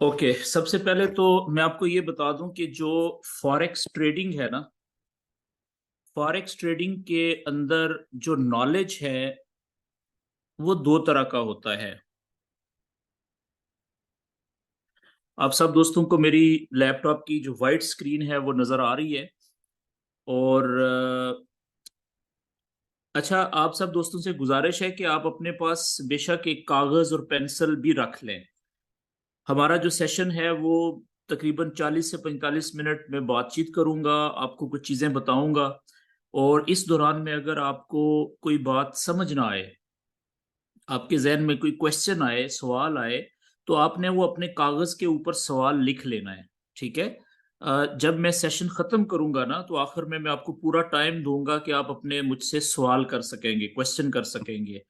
Okay, सबसे पहले तो मैं आपको ये बता दूं कि जो फॉरेक्स ट्रेडिंग है ना, फॉरेक्स ट्रेडिंग के अंदर जो नॉलेज है वो दो तरह का होता है। आप सब दोस्तों को मेरी लैपटॉप की जो वाइट स्क्रीन है वो नजर आ रही है। और अच्छा, आप सब दोस्तों से गुजारिश है कि आप अपने पास बेशक एक कागज और पेंसिल भी रख लें। हमारा जो सेशन है वो तकरीबन 40 से 45 मिनट में बातचीत करूंगा, आपको कुछ चीजें बताऊंगा। और इस दौरान में अगर आपको कोई बात समझ ना आए, आपके जहन में कोई क्वेश्चन आए, सवाल आए, तो आपने वो अपने कागज के ऊपर सवाल लिख लेना है। ठीक है। जब मैं सेशन खत्म करूंगा ना, तो आखिर में मैं आपको पूरा टाइम दूंगा कि आप अपने मुझसे सवाल कर सकेंगे, क्वेश्चन कर सकेंगे।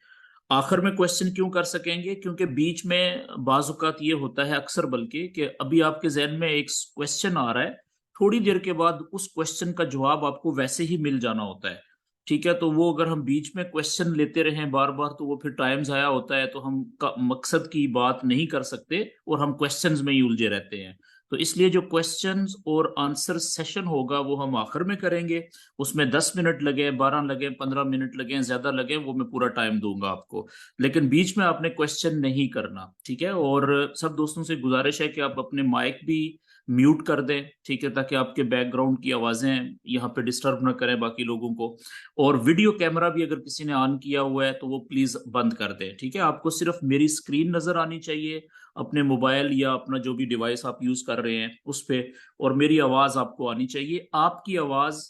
आखिर में क्वेश्चन क्यों कर सकेंगे? क्योंकि बीच में बाजुकात ये होता है अक्सर, बल्कि कि अभी आपके जहन में एक क्वेश्चन आ रहा है, थोड़ी देर के बाद उस क्वेश्चन का जवाब आपको वैसे ही मिल जाना होता है। ठीक है, तो वो अगर हम बीच में क्वेश्चन लेते रहें बार बार, तो वो फिर टाइम जाया होता है, तो हम मकसद की बात नहीं कर सकते और हम क्वेश्चंस में ही उलझे रहते हैं। तो इसलिए जो क्वेश्चंस और आंसर सेशन होगा वो हम आखिर में करेंगे। उसमें 10 मिनट लगे, 12 लगे, 15 मिनट लगे, ज्यादा लगे, वो मैं पूरा टाइम दूंगा आपको। लेकिन बीच में आपने क्वेश्चन नहीं करना, ठीक है। और सब दोस्तों से गुजारिश है कि आप अपने माइक भी म्यूट कर दें, ठीक है, ताकि आपके बैकग्राउंड की आवाजें यहाँ पे डिस्टर्ब ना करें बाकी लोगों को। और वीडियो कैमरा भी अगर किसी ने ऑन किया हुआ है तो वो प्लीज बंद कर दें। ठीक है, आपको सिर्फ मेरी स्क्रीन नजर आनी चाहिए अपने मोबाइल या अपना जो भी डिवाइस आप यूज कर रहे हैं उस पे। और मेरी आवाज आपको आनी चाहिए। आपकी आवाज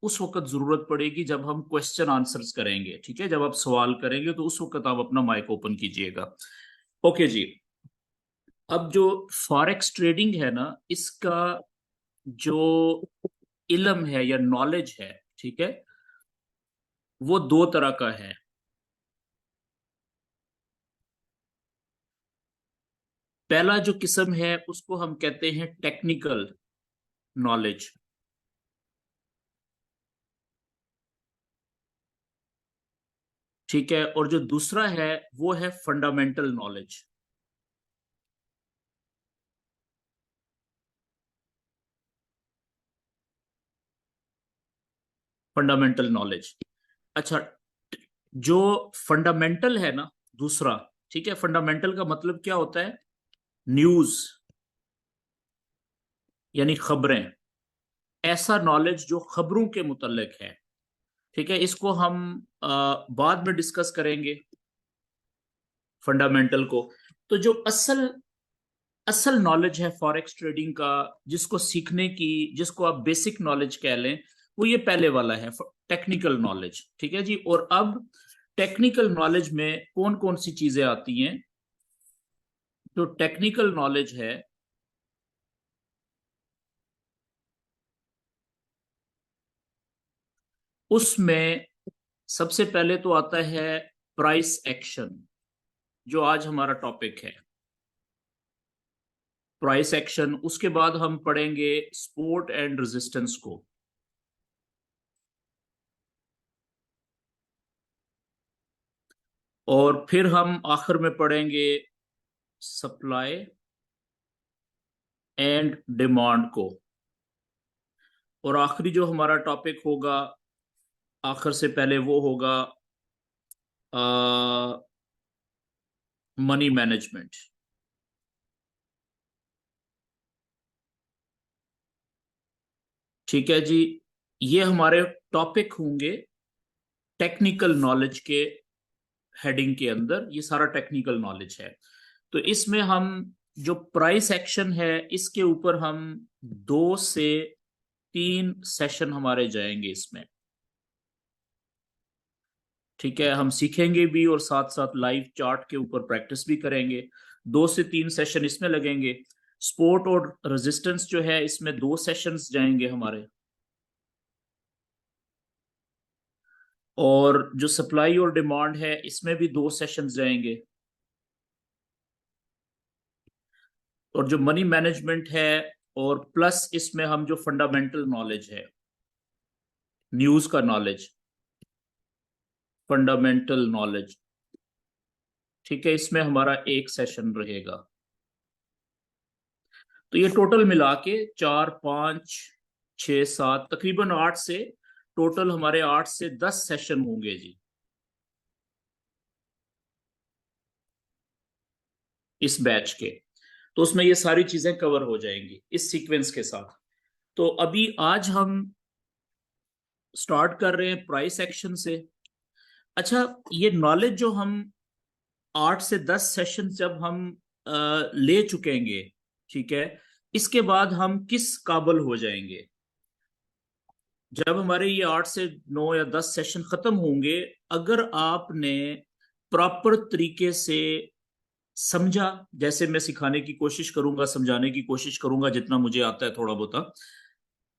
उस वक्त जरूरत पड़ेगी जब हम क्वेश्चन आंसर्स करेंगे, ठीक है, जब आप सवाल करेंगे तो उस वक्त आप अपना माइक ओपन कीजिएगा। ओके जी। अब जो फॉरेक्स ट्रेडिंग है ना, इसका जो इल्म है या नॉलेज है, ठीक है, वो दो तरह का है। पहला जो किस्म है उसको हम कहते हैं टेक्निकल नॉलेज। ठीक है, और जो दूसरा है वो है फंडामेंटल नॉलेज। Fundamental knowledge. अच्छा, जो फंडामेंटल है ना, दूसरा, ठीक है, फंडामेंटल का मतलब क्या होता है? न्यूज, यानी खबरें। ऐसा नॉलेज जो खबरों के मुतल्लिक है। ठीक है, इसको हम बाद में डिस्कस करेंगे, फंडामेंटल को। तो जो असल असल नॉलेज है फॉरेक्स ट्रेडिंग का, जिसको सीखने की, जिसको आप बेसिक नॉलेज कह लें, वो ये पहले वाला है, टेक्निकल नॉलेज। ठीक है जी। और अब टेक्निकल नॉलेज में कौन कौन सी चीजें आती हैं? जो टेक्निकल नॉलेज है उसमें सबसे पहले तो आता है प्राइस एक्शन, जो आज हमारा टॉपिक है। प्राइस एक्शन, उसके बाद हम पढ़ेंगे सपोर्ट एंड रेजिस्टेंस को। और फिर हम आखिर में पढ़ेंगे सप्लाई एंड डिमांड को। और आखिरी जो हमारा टॉपिक होगा, आखिर से पहले, वो होगा मनी मैनेजमेंट। ठीक है जी। ये हमारे टॉपिक होंगे टेक्निकल नॉलेज के हेडिंग के अंदर। ये सारा टेक्निकल नॉलेज है। तो इसमें हम जो प्राइस एक्शन है, इसके ऊपर हम 2 से 3 सेशन हमारे जाएंगे इसमें। ठीक है, हम सीखेंगे भी और साथ साथ लाइव चार्ट के ऊपर प्रैक्टिस भी करेंगे। 2 से 3 सेशन इसमें लगेंगे। सपोर्ट और रेजिस्टेंस जो है, इसमें 2 सेशंस जाएंगे हमारे। और जो सप्लाई और डिमांड है, इसमें भी 2 सेशंस जाएंगे। और जो मनी मैनेजमेंट है, और प्लस इसमें हम जो फंडामेंटल नॉलेज है, न्यूज का नॉलेज, फंडामेंटल नॉलेज, ठीक है, इसमें हमारा एक सेशन रहेगा। तो ये टोटल मिला के 4, 5, 6, 7 तकरीबन 8 से, टोटल हमारे 8 से 10 सेशन होंगे जी इस बैच के। तो उसमें ये सारी चीजें कवर हो जाएंगी इस सीक्वेंस के साथ। तो अभी आज हम स्टार्ट कर रहे हैं प्राइस एक्शन से। अच्छा, ये नॉलेज जो हम 8 से 10 सेशन जब हम ले चुकेंगे, ठीक है, इसके बाद हम किस काबल हो जाएंगे? जब हमारे ये 8 से 9 या 10 सेशन खत्म होंगे, अगर आपने प्रॉपर तरीके से समझा, जैसे मैं सिखाने की कोशिश करूंगा, समझाने की कोशिश करूंगा जितना मुझे आता है थोड़ा बहुत,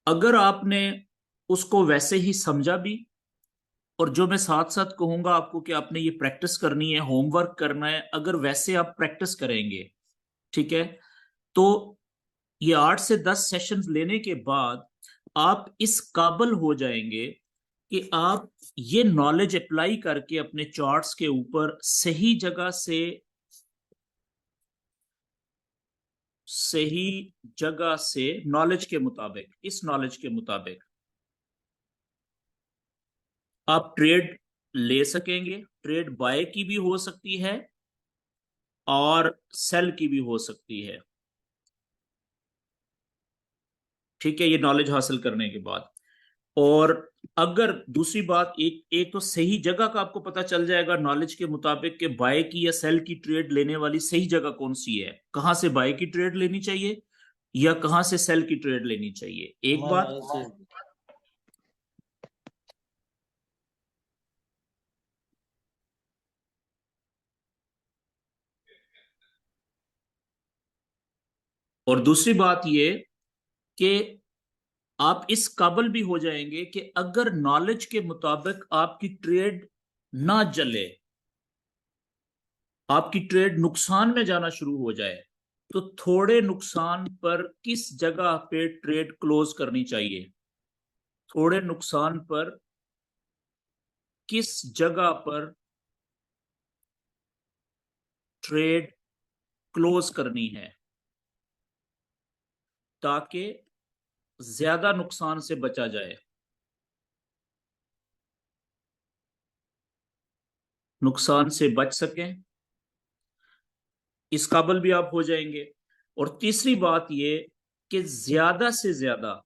अगर आपने उसको वैसे ही समझा भी, और जो मैं साथ साथ कहूंगा आपको कि आपने ये प्रैक्टिस करनी है, होमवर्क करना है, अगर वैसे आप प्रैक्टिस करेंगे, ठीक है, तो ये 8 से 10 सेशंस लेने के बाद आप इस काबिल हो जाएंगे कि आप ये नॉलेज अप्लाई करके अपने चार्ट्स के ऊपर सही जगह से नॉलेज के मुताबिक, इस नॉलेज के मुताबिक आप ट्रेड ले सकेंगे। ट्रेड बाय की भी हो सकती है और सेल की भी हो सकती है, ठीक है, ये नॉलेज हासिल करने के बाद। और अगर दूसरी बात, एक एक तो सही जगह का आपको पता चल जाएगा नॉलेज के मुताबिक कि बाय की या सेल की ट्रेड लेने वाली सही जगह कौन सी है, कहां से बाय की ट्रेड लेनी चाहिए या कहां से सेल की ट्रेड लेनी चाहिए, एक बात। और दूसरी बात ये कि आप इस काबिल भी हो जाएंगे कि अगर नॉलेज के मुताबिक आपकी ट्रेड ना चले, आपकी ट्रेड नुकसान में जाना शुरू हो जाए, तो थोड़े नुकसान पर किस जगह पे ट्रेड क्लोज करनी चाहिए, थोड़े नुकसान पर किस जगह पर ट्रेड क्लोज करनी है, ताकि ज्यादा नुकसान से बचा जाए, नुकसान से बच सकें, इस काबिल भी आप हो जाएंगे। और तीसरी बात ये कि ज्यादा से ज्यादा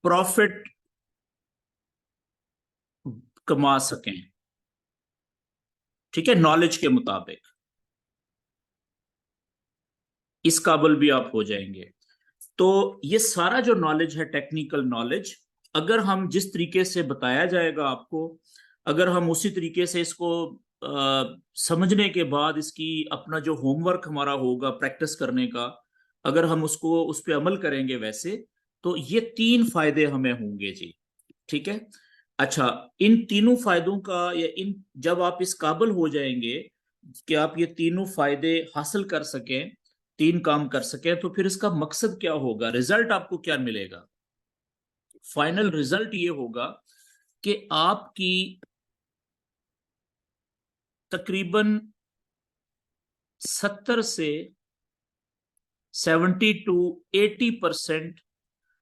प्रॉफिट कमा सकें, ठीक है, नॉलेज के मुताबिक, इस काबिल भी आप हो जाएंगे। तो ये सारा जो नॉलेज है, टेक्निकल नॉलेज, अगर हम जिस तरीके से बताया जाएगा आपको, अगर हम उसी तरीके से इसको समझने के बाद इसकी अपना जो होमवर्क हमारा होगा प्रैक्टिस करने का, अगर हम उसको उस पर अमल करेंगे वैसे, तो ये 3 फायदे हमें होंगे जी, ठीक है। अच्छा, इन तीनों फायदों का, या इन जब आप इस काबिल हो जाएंगे कि आप ये तीनों फायदे हासिल कर सकें, 3 काम कर सकें, तो फिर इसका मकसद क्या होगा, रिजल्ट आपको क्या मिलेगा? फाइनल रिजल्ट ये होगा कि आपकी तकरीबन 70 से 80%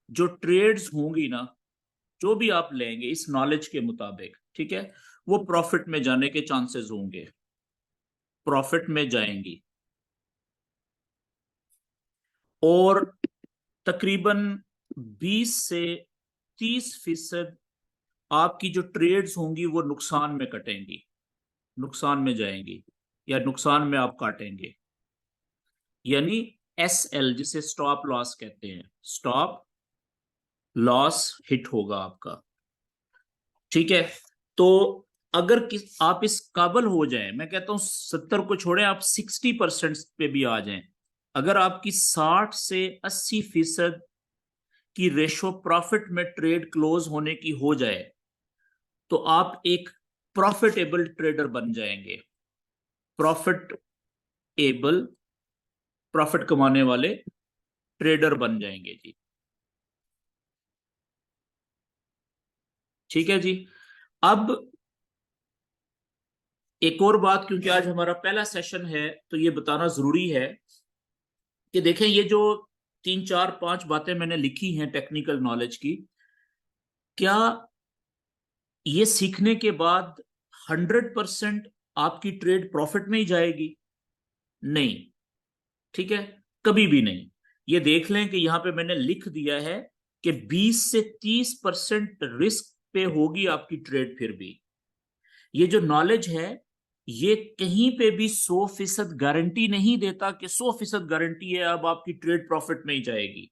जो ट्रेड्स होंगी ना, जो भी आप लेंगे इस नॉलेज के मुताबिक, ठीक है, वो प्रॉफिट में जाने के चांसेस होंगे, प्रॉफिट में जाएंगी। और तकरीबन 20 से 30% आपकी जो ट्रेड्स होंगी वो नुकसान में कटेंगी, नुकसान में जाएंगी, या नुकसान में आप काटेंगे, यानी SL, जिसे स्टॉप लॉस कहते हैं, स्टॉप लॉस हिट होगा आपका, ठीक है। तो अगर आप इस काबल हो जाएं, मैं कहता हूं 70 को छोड़े, आप 60% पे भी आ जाएं, अगर आपकी 60 से 80% की रेशो प्रॉफिट में ट्रेड क्लोज होने की हो जाए, तो आप एक प्रॉफिटेबल ट्रेडर बन जाएंगे, प्रॉफिट एबल, प्रॉफिट कमाने वाले ट्रेडर बन जाएंगे जी, ठीक है जी। अब एक और बात, क्योंकि आज हमारा पहला सेशन है तो ये बताना जरूरी है कि देखें, ये जो 3 4 5 बातें मैंने लिखी हैं टेक्निकल नॉलेज की, क्या ये सीखने के बाद 100% आपकी ट्रेड प्रॉफिट में ही जाएगी? नहीं। ठीक है, कभी भी नहीं। ये देख लें कि यहां पे मैंने लिख दिया है कि 20 से 30% रिस्क पे होगी आपकी ट्रेड। फिर भी ये जो नॉलेज है, ये कहीं पे भी 100% गारंटी नहीं देता कि 100% गारंटी है अब आपकी ट्रेड प्रॉफिट में ही जाएगी।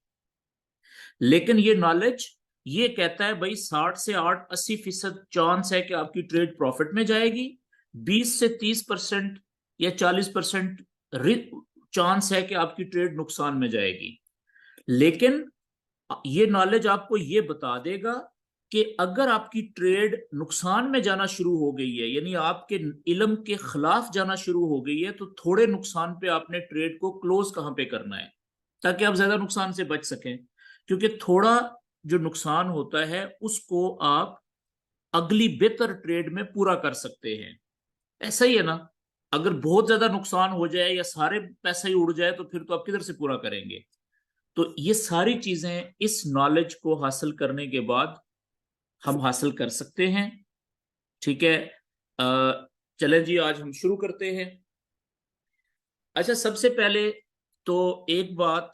लेकिन ये नॉलेज ये कहता है भाई 60 से 80% चांस है कि आपकी ट्रेड प्रॉफिट में जाएगी, 20 से 30% या 40% चांस है कि आपकी ट्रेड नुकसान में जाएगी। लेकिन ये नॉलेज आपको ये बता देगा कि अगर आपकी ट्रेड नुकसान में जाना शुरू हो गई है, यानी आपके इल्म के खिलाफ जाना शुरू हो गई है, तो थोड़े नुकसान पे आपने ट्रेड को क्लोज कहां पे करना है ताकि आप ज्यादा नुकसान से बच सकें। क्योंकि थोड़ा जो नुकसान होता है उसको आप अगली बेहतर ट्रेड में पूरा कर सकते हैं। ऐसा ही है ना, अगर बहुत ज्यादा नुकसान हो जाए या सारे पैसा ही उड़ जाए तो फिर तो आप किधर से पूरा करेंगे? तो ये सारी चीजें इस नॉलेज को हासिल करने के बाद हम हासिल कर सकते हैं। ठीक है, चलें जी, आज हम शुरू करते हैं। अच्छा, सबसे पहले तो एक बात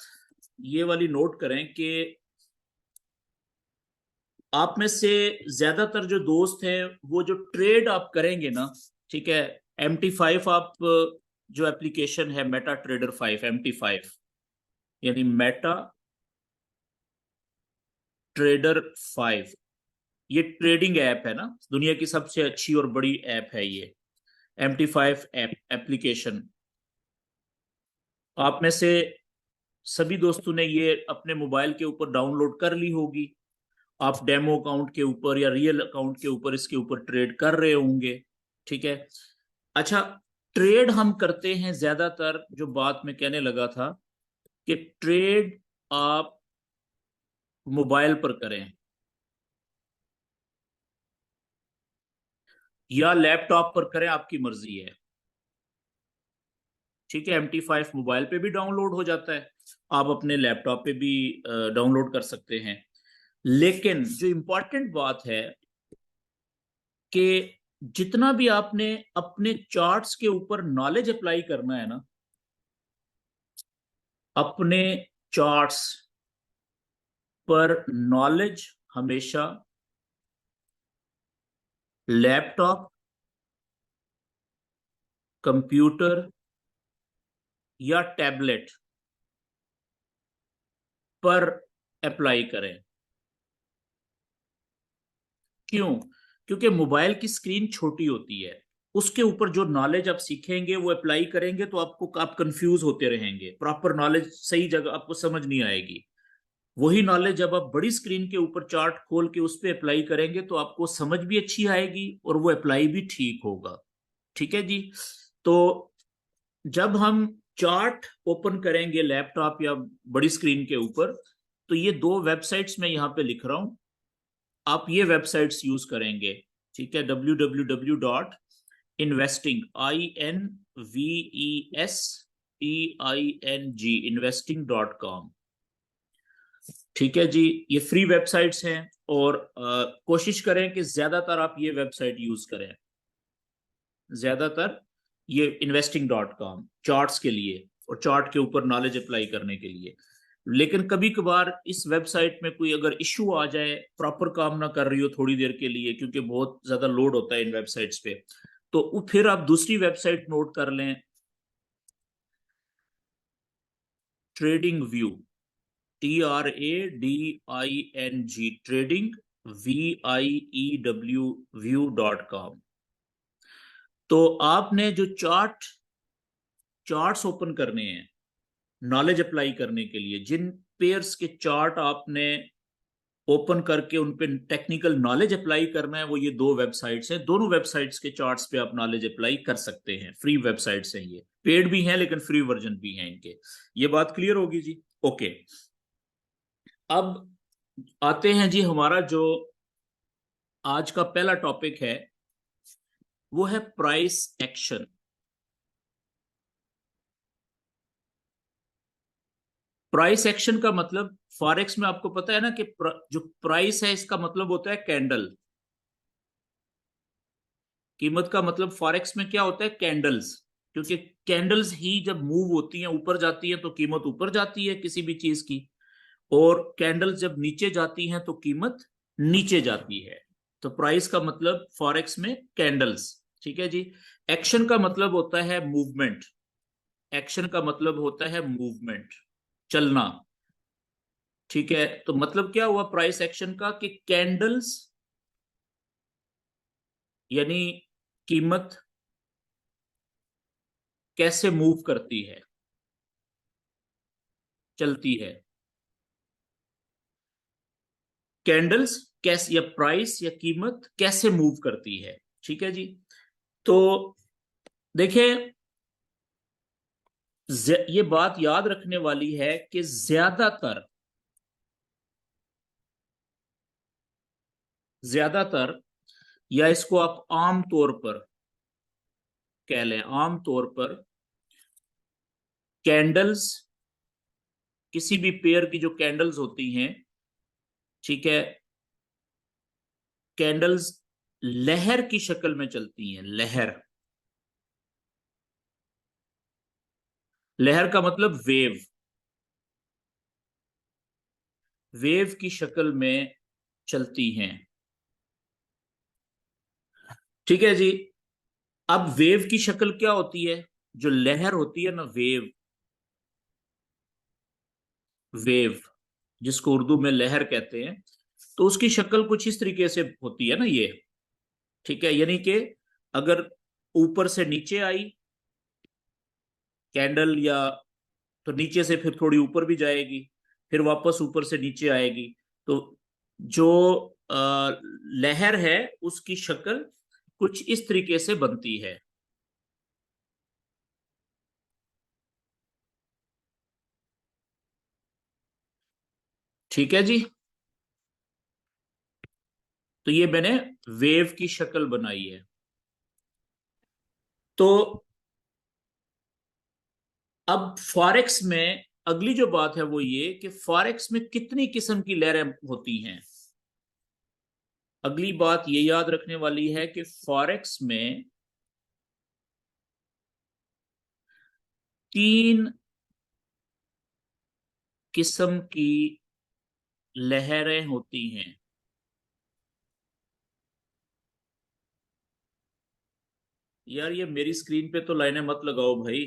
ये वाली नोट करें कि आप में से ज्यादातर जो दोस्त हैं वो जो ट्रेड आप करेंगे ना, ठीक है, MT5 आप जो एप्लीकेशन है मेटा ट्रेडर 5, MT5 यानी मेटा ट्रेडर 5, ये ट्रेडिंग ऐप है ना, दुनिया की सबसे अच्छी और बड़ी ऐप है ये MT5 ऐप एप्लीकेशन। आप में से सभी दोस्तों ने ये अपने मोबाइल के ऊपर डाउनलोड कर ली होगी। आप डेमो अकाउंट के ऊपर या रियल अकाउंट के ऊपर इसके ऊपर ट्रेड कर रहे होंगे। ठीक है। अच्छा, ट्रेड हम करते हैं ज्यादातर, जो बात मैं कहने लगा था कि ट्रेड आप मोबाइल पर करें या लैपटॉप पर करें, आपकी मर्जी है। ठीक है, MT5 मोबाइल पे भी डाउनलोड हो जाता है, आप अपने लैपटॉप पे भी डाउनलोड कर सकते हैं। लेकिन जो इंपॉर्टेंट बात है कि जितना भी आपने अपने चार्ट्स के ऊपर नॉलेज अप्लाई करना है ना, अपने चार्ट्स पर नॉलेज हमेशा लैपटॉप, कंप्यूटर या टैबलेट पर अप्लाई करें। क्यों? क्योंकि मोबाइल की स्क्रीन छोटी होती है, उसके ऊपर जो नॉलेज आप सीखेंगे वो अप्लाई करेंगे तो आपको आप कंफ्यूज होते रहेंगे, प्रॉपर नॉलेज सही जगह आपको समझ नहीं आएगी। वही नॉलेज जब आप बड़ी स्क्रीन के ऊपर चार्ट खोल के उस पर अप्लाई करेंगे तो आपको समझ भी अच्छी आएगी और वो अप्लाई भी ठीक होगा। ठीक है जी। तो जब हम चार्ट ओपन करेंगे लैपटॉप या बड़ी स्क्रीन के ऊपर, तो ये दो वेबसाइट्स मैं यहाँ पे लिख रहा हूं, आप ये वेबसाइट्स यूज करेंगे। ठीक है, www.investing, INVESTING, investing.com। ठीक है जी, ये फ्री वेबसाइट्स हैं और कोशिश करें कि ज्यादातर आप ये वेबसाइट यूज करें, ज्यादातर ये investing.com चार्ट्स के लिए और चार्ट के ऊपर नॉलेज अप्लाई करने के लिए। लेकिन कभी कभार इस वेबसाइट में कोई अगर इश्यू आ जाए, प्रॉपर काम ना कर रही हो थोड़ी देर के लिए, क्योंकि बहुत ज्यादा लोड होता है इन वेबसाइट्स पे, तो फिर आप दूसरी वेबसाइट नोट कर लें, trading view, TRADING, trading VIEW व्यू.com। तो आपने जो चार्ट्स ओपन करने हैं नॉलेज अप्लाई करने के लिए, जिन पेयर्स के चार्ट आपने ओपन करके उन पे टेक्निकल नॉलेज अप्लाई करना है, वो ये दो वेबसाइट्स हैं। दोनों वेबसाइट्स के चार्ट्स पे आप नॉलेज अप्लाई कर सकते हैं, फ्री वेबसाइट्स हैं, ये पेड भी हैं लेकिन फ्री वर्जन भी हैं इनके। ये बात क्लियर होगी जी? ओके। अब आते हैं जी, हमारा जो आज का पहला टॉपिक है वो है प्राइस एक्शन। प्राइस एक्शन का मतलब फॉरेक्स में आपको पता है ना कि जो प्राइस है इसका मतलब होता है कैंडल। कीमत का मतलब फॉरेक्स में क्या होता है? कैंडल्स। क्योंकि कैंडल्स ही जब मूव होती हैं, ऊपर जाती हैं, तो कीमत ऊपर जाती है किसी भी चीज की। और कैंडल्स जब नीचे जाती हैं तो कीमत नीचे जाती है। तो प्राइस का मतलब फॉरेक्स में कैंडल्स। ठीक है जी। एक्शन का मतलब होता है मूवमेंट। एक्शन का मतलब होता है मूवमेंट, चलना। ठीक है, तो मतलब क्या हुआ प्राइस एक्शन का कि कैंडल्स यानी कीमत कैसे मूव करती है, चलती है। कैंडल्स कैसे, या प्राइस या कीमत कैसे मूव करती है। ठीक है जी। तो देखिए, ये बात याद रखने वाली है कि ज्यादातर या इसको आप आम तौर पर कह लें, आम तौर पर कैंडल्स, किसी भी पेयर की जो कैंडल्स होती हैं, ठीक है, कैंडल्स लहर की शक्ल में चलती हैं। लहर, लहर का मतलब वेव, वेव की शक्ल में चलती हैं। ठीक है जी। अब वेव की शक्ल क्या होती है? जो लहर होती है ना, वेव, वेव जिसको उर्दू में लहर कहते हैं, तो उसकी शक्ल कुछ इस तरीके से होती है ना ये। ठीक है, यानी कि अगर ऊपर से नीचे आई कैंडल, या तो नीचे से फिर थोड़ी ऊपर भी जाएगी, फिर वापस ऊपर से नीचे आएगी। तो जो लहर है उसकी शक्ल कुछ इस तरीके से बनती है। ठीक है जी। तो ये मैंने वेव की शक्ल बनाई है। तो अब फॉरेक्स में अगली जो बात है वो ये कि फॉरेक्स में कितनी किस्म की लहरें होती हैं। अगली बात ये याद रखने वाली है कि फॉरेक्स में तीन किस्म की लहरें होती हैं। यार ये मेरी स्क्रीन पे तो लाइनें मत लगाओ भाई।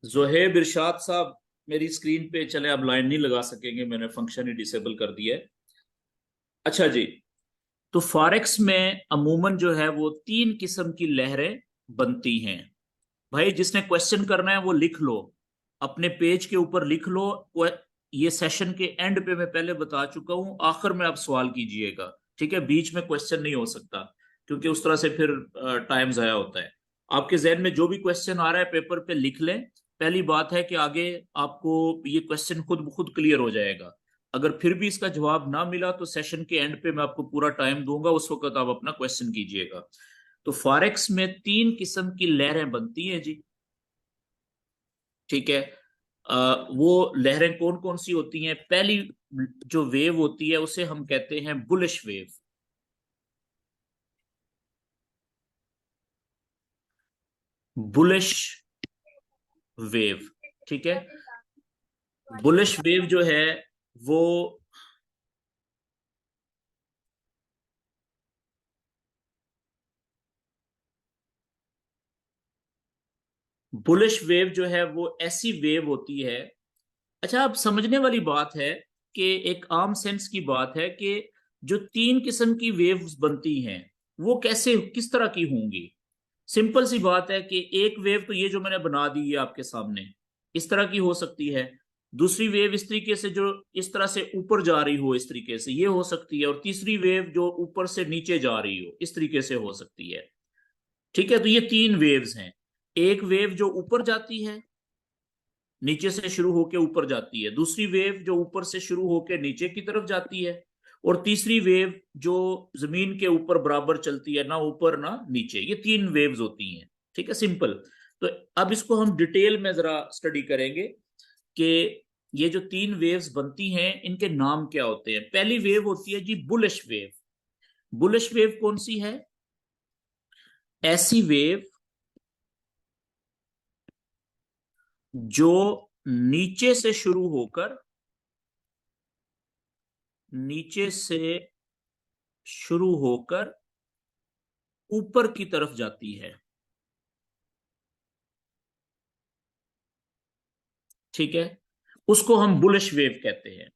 जोहेब इरशाद साहब, मेरी स्क्रीन पे चले, अब लाइन नहीं लगा सकेंगे, मैंने फंक्शन ही डिसेबल कर दिया है। अच्छा जी। तो फॉरेक्स में अमूमन जो है वो तीन किस्म की लहरें बनती हैं। भाई जिसने क्वेश्चन करना है वो लिख लो, अपने पेज के ऊपर लिख लो। ये सेशन के एंड पे मैं पहले बता चुका हूं, आखिर में आप सवाल कीजिएगा। ठीक है, बीच में क्वेश्चन नहीं हो सकता, क्योंकि उस तरह से फिर टाइम जाया होता है। आपके जहन में जो भी क्वेश्चन आ रहा है पेपर पे लिख लें। पहली बात है कि आगे आपको ये क्वेश्चन खुद ब खुद क्लियर हो जाएगा। अगर फिर भी इसका जवाब ना मिला तो सेशन के एंड पे मैं आपको पूरा टाइम दूंगा, उस वक्त आप अपना क्वेश्चन कीजिएगा। तो फॉरेक्स में तीन किस्म की लहरें बनती हैं जी। ठीक है। वो लहरें कौन कौन सी होती हैं? पहली जो वेव होती है उसे हम कहते हैं बुलिश वेव। Bullish wave. ठीक है। बुलिश वेव जो है वो, बुलिश वेव जो है वो ऐसी वेव होती है। अच्छा, अब समझने वाली बात है कि एक आम सेंस की बात है कि जो तीन किस्म की वेव्स बनती हैं वो कैसे, किस तरह की होंगी। सिंपल सी बात है कि एक वेव तो ये जो मैंने बना दी है आपके सामने, इस तरह की हो सकती है। दूसरी वेव इस तरीके से जो इस तरह से ऊपर जा रही हो, इस तरीके से ये हो सकती है। और तीसरी वेव जो ऊपर से नीचे जा रही हो, इस तरीके से हो सकती है। ठीक है, तो ये तीन वेव्स हैं। एक वेव जो ऊपर जाती है, नीचे से शुरू होकर ऊपर जाती है। दूसरी वेव जो ऊपर से शुरू होकर नीचे की तरफ जाती है। और तीसरी वेव जो जमीन के ऊपर बराबर चलती है, ना ऊपर ना नीचे। ये तीन वेव्स होती हैं। ठीक है, सिंपल। तो अब इसको हम डिटेल में जरा स्टडी करेंगे कि ये जो तीन वेव्स बनती हैं, इनके नाम क्या होते हैं। पहली वेव होती है जी बुलिश वेव। बुलिश वेव कौन सी है? ऐसी वेव जो नीचे से शुरू होकर, नीचे से शुरू होकर ऊपर की तरफ जाती है। ठीक है, उसको हम बुलिश वेव कहते हैं।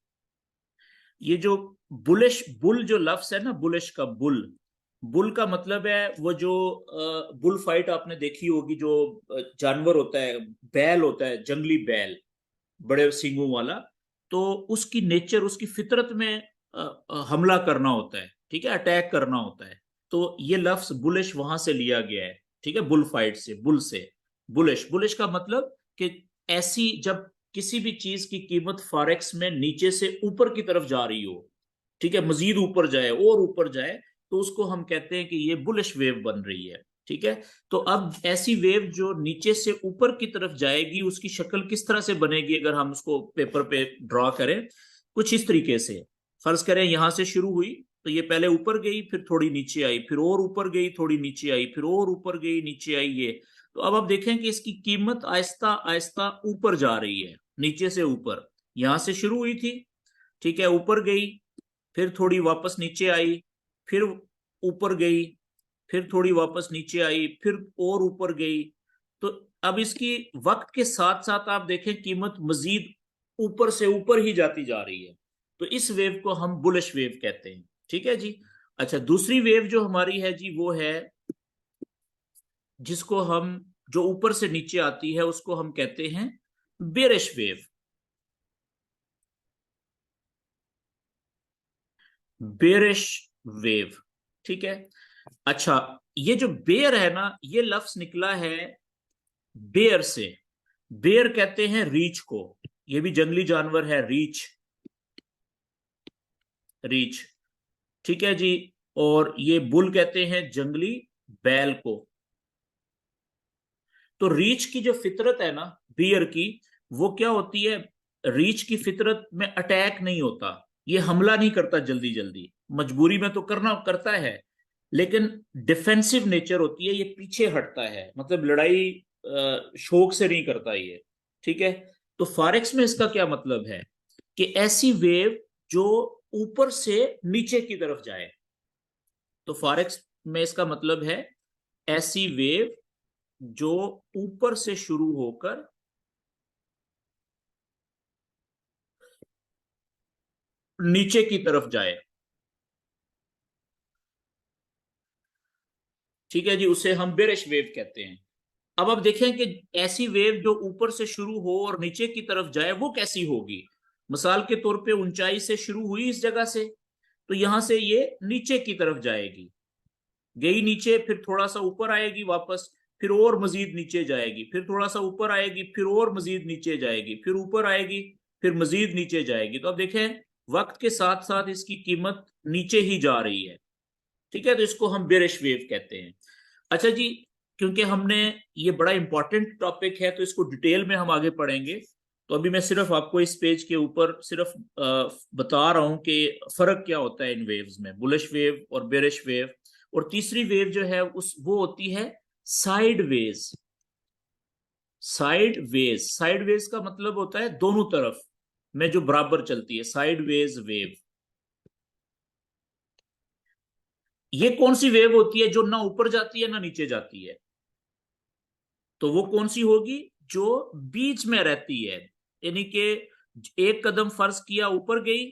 ये जो बुलिश, बुल जो लफ्ज है ना, बुलिश का बुल, बुल का मतलब है वो जो बुल फाइट आपने देखी होगी, जो जानवर होता है, बैल होता है, जंगली बैल, बड़े सींगों वाला। तो उसकी नेचर, उसकी फितरत में हमला करना होता है। ठीक है, अटैक करना होता है। तो ये लफ्ज बुलिश वहां से लिया गया है। ठीक है, बुल फाइट से, बुल से। बुलिश, बुलिश का मतलब कि ऐसी, जब किसी भी चीज की कीमत फॉरेक्स में नीचे से ऊपर की तरफ जा रही हो, ठीक है, मजीद ऊपर जाए और ऊपर जाए, तो उसको हम कहते हैं कि ये बुलिश वेव बन रही है। ठीक है, तो अब ऐसी वेव जो नीचे से ऊपर की तरफ जाएगी, उसकी शक्ल किस तरह से बनेगी अगर हम उसको पेपर पे ड्रॉ करें? कुछ इस तरीके से। फर्ज करें यहां से शुरू हुई, तो ये पहले ऊपर गई, फिर थोड़ी नीचे आई, फिर और ऊपर गई, थोड़ी नीचे आई, फिर और ऊपर गई, नीचे आई। ये तो अब आप देखें कि इसकी कीमत आहिस्ता आहिस्ता ऊपर जा रही है, नीचे से ऊपर। यहां से शुरू हुई थी, ठीक है, ऊपर गई, फिर थोड़ी वापस नीचे आई, फिर ऊपर गई, फिर थोड़ी वापस नीचे आई, फिर और ऊपर गई। तो अब इसकी वक्त के साथ साथ आप देखें कीमत मजीद ऊपर से ऊपर ही जाती जा रही है। तो इस वेव को हम बुलिश वेव कहते हैं। ठीक है जी। अच्छा, दूसरी वेव जो हमारी है जी, वो है जिसको हम, जो ऊपर से नीचे आती है, उसको हम कहते हैं बेरिश वेव। Bearish wave. ठीक है। अच्छा, ये जो बेयर है ना, ये लफ्ज निकला है बेयर से। बेयर कहते हैं रीछ को। ये भी जंगली जानवर है, रीछ, रीछ। ठीक है जी। और ये बुल कहते हैं जंगली बैल को। तो रीछ की जो फितरत है ना, बियर की, वो क्या होती है? रीछ की फितरत में अटैक नहीं होता, ये हमला नहीं करता जल्दी जल्दी। मजबूरी में तो करना करता है, लेकिन डिफेंसिव नेचर होती है, ये पीछे हटता है, मतलब लड़ाई शौक से नहीं करता ये। ठीक है। तो फॉरेक्स में इसका क्या मतलब है कि ऐसी वेव जो ऊपर से नीचे की तरफ जाए। तो फॉरेक्स में इसका मतलब है ऐसी वेव जो ऊपर से शुरू होकर नीचे की तरफ जाए। ठीक है जी, उसे हम बेरिश वेव कहते हैं। अब आप देखें कि ऐसी वेव जो ऊपर से शुरू हो और नीचे की तरफ जाए, वो कैसी होगी? मिसाल के तौर पे ऊंचाई से शुरू हुई इस जगह से, तो यहां से ये नीचे की तरफ जाएगी, गई नीचे, फिर थोड़ा सा ऊपर आएगी वापस, फिर और मजीद नीचे जाएगी, फिर थोड़ा सा ऊपर आएगी, फिर और मजीद नीचे जाएगी, फिर ऊपर आएगी, फिर मजीद नीचे जाएगी। तो अब देखें, वक्त के साथ साथ इसकी कीमत नीचे ही जा रही है। ठीक है, तो इसको हम बेरिश वेव कहते हैं। अच्छा जी, क्योंकि हमने, ये बड़ा इंपॉर्टेंट टॉपिक है, तो इसको डिटेल में हम आगे पढ़ेंगे। तो अभी मैं सिर्फ आपको इस पेज के ऊपर सिर्फ बता रहा हूं कि फर्क क्या होता है इन वेव्स में, बुलिश वेव और बेरिश वेव। और तीसरी वेव जो है उस वो होती है sideways. Sideways, sideways का मतलब होता है दोनों तरफ में जो बराबर चलती है, साइड वेज वेव। ये कौन सी वेव होती है जो ना ऊपर जाती है ना नीचे जाती है? तो वो कौन सी होगी? जो बीच में रहती है। यानी कि एक कदम फर्ज किया ऊपर गई,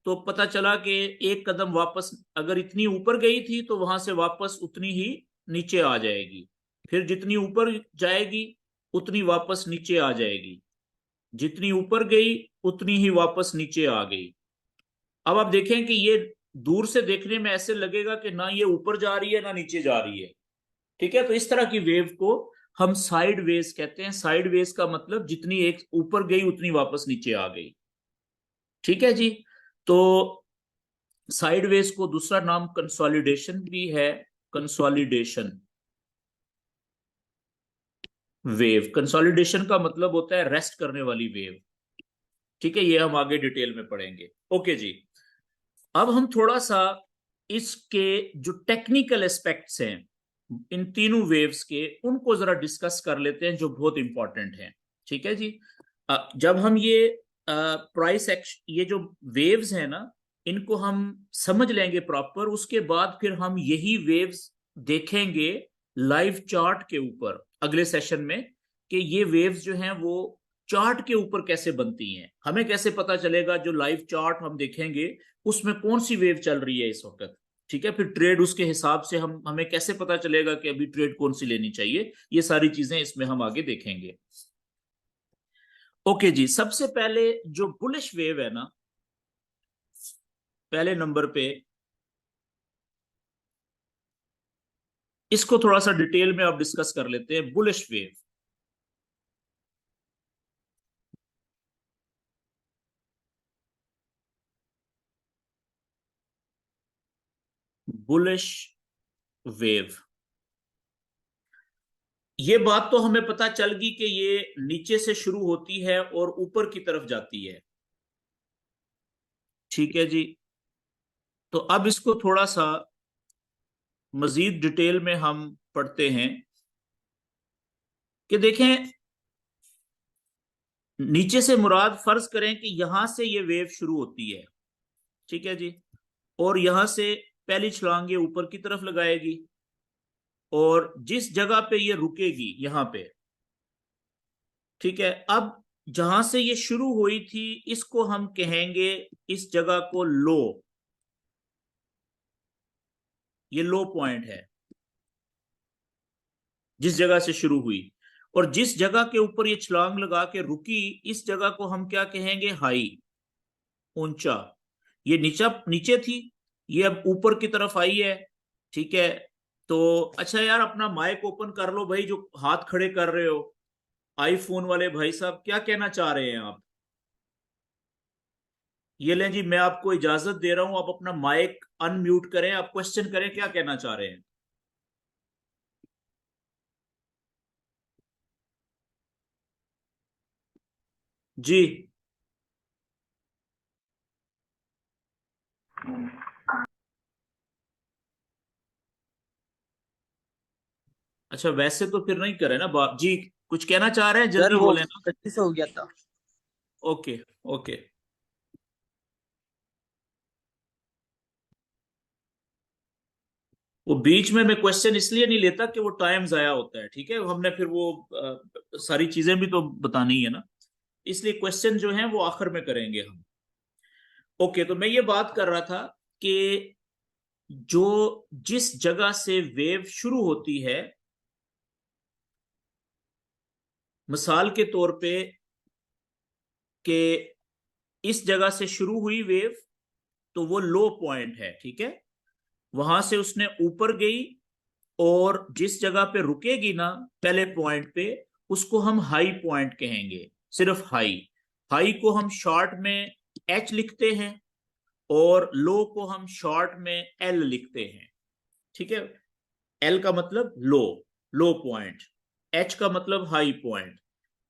तो पता चला कि एक कदम वापस, अगर इतनी ऊपर गई थी तो वहां से वापस उतनी ही नीचे आ जाएगी। फिर जितनी ऊपर जाएगी उतनी वापस नीचे आ जाएगी। जितनी ऊपर गई उतनी ही वापस नीचे आ गई। अब आप देखें कि ये दूर से देखने में ऐसे लगेगा कि ना ये ऊपर जा रही है ना नीचे जा रही है। ठीक है, तो इस तरह की वेव को हम साइड वेज कहते हैं। साइड वेज का मतलब जितनी एक ऊपर गई उतनी वापस नीचे आ गई। ठीक है जी। तो साइड वेज को दूसरा नाम कंसोलिडेशन भी है। कंसोलिडेशन वेव, कंसोलिडेशन का मतलब होता है रेस्ट करने वाली वेव। ठीक है, ये हम आगे डिटेल में पढ़ेंगे। ओके जी। अब हम थोड़ा सा इसके जो टेक्निकल एस्पेक्ट्स हैं इन तीनों वेव्स के, उनको जरा डिस्कस कर लेते हैं, जो बहुत इंपॉर्टेंट हैं। ठीक है जी। जब हम ये प्राइस एक्शन, ये जो वेव्स हैं ना, इनको हम समझ लेंगे प्रॉपर, उसके बाद फिर हम यही वेव्स देखेंगे लाइव चार्ट के ऊपर अगले सेशन में, कि ये वेव्स जो हैं वो चार्ट के ऊपर कैसे बनती हैं। हमें कैसे पता चलेगा जो लाइव चार्ट हम देखेंगे उसमें कौन सी वेव चल रही है इस वक्त। ठीक है, फिर ट्रेड उसके हिसाब से हम, हमें कैसे पता चलेगा कि अभी ट्रेड कौन सी लेनी चाहिए। ये सारी चीजें इसमें हम आगे देखेंगे। ओके जी। सबसे पहले जो बुलिश वेव है ना, पहले नंबर पे, इसको थोड़ा सा डिटेल में अब डिस्कस कर लेते हैं। बुलिश वेव, बुलिश वेव, ये बात तो हमें पता चल गई कि ये नीचे से शुरू होती है और ऊपर की तरफ जाती है। ठीक है जी। तो अब इसको थोड़ा सा मजीद डिटेल में हम पढ़ते हैं कि देखें, नीचे से मुराद, फर्ज करें कि यहां से ये वेव शुरू होती है। ठीक है जी। और यहां से पहली छलांग ये ऊपर की तरफ लगाएगी, और जिस जगह पे ये रुकेगी यहां पे, ठीक है, अब जहां से ये शुरू हुई थी इसको हम कहेंगे, इस जगह को लो, ये लो पॉइंट है जिस जगह से शुरू हुई। और जिस जगह के ऊपर ये छलांग लगा के रुकी, इस जगह को हम क्या कहेंगे, हाई, ऊंचा। ये नीचा नीचे थी, ये अब ऊपर की तरफ आई है। ठीक है। तो अच्छा यार, अपना माइक ओपन कर लो भाई, जो हाथ खड़े कर रहे हो, आईफोन वाले भाई साहब, क्या कहना चाह रहे हैं आप? ये लें जी, मैं आपको इजाजत दे रहा हूं, आप अपना माइक अनम्यूट करें, आप क्वेश्चन करें, क्या कहना चाह रहे हैं? जी। अच्छा, वैसे तो फिर नहीं करे ना बाप जी, कुछ कहना चाह रहे हैं, सर जल्दी वो बोले ना। गलती से हो गया था। ओके। ओके। वो बीच में मैं क्वेश्चन इसलिए नहीं लेता कि वो टाइम जाया होता है। ठीक है, हमने फिर वो सारी चीजें भी तो बतानी है ना, इसलिए क्वेश्चन जो है वो आखिर में करेंगे हम। ओके, तो मैं ये बात कर रहा था कि जो जिस जगह से वेव शुरू होती है, मिसाल के तौर पे, कि इस जगह से शुरू हुई वेव, तो वो लो पॉइंट है। ठीक है, वहां से उसने ऊपर गई, और जिस जगह पे रुकेगी ना पहले पॉइंट पे, उसको हम हाई पॉइंट कहेंगे, सिर्फ हाई। हाई को हम शॉर्ट में एच लिखते हैं, और लो को हम शॉर्ट में एल लिखते हैं। ठीक है, एल का मतलब लो, लो पॉइंट, एच का मतलब हाई पॉइंट।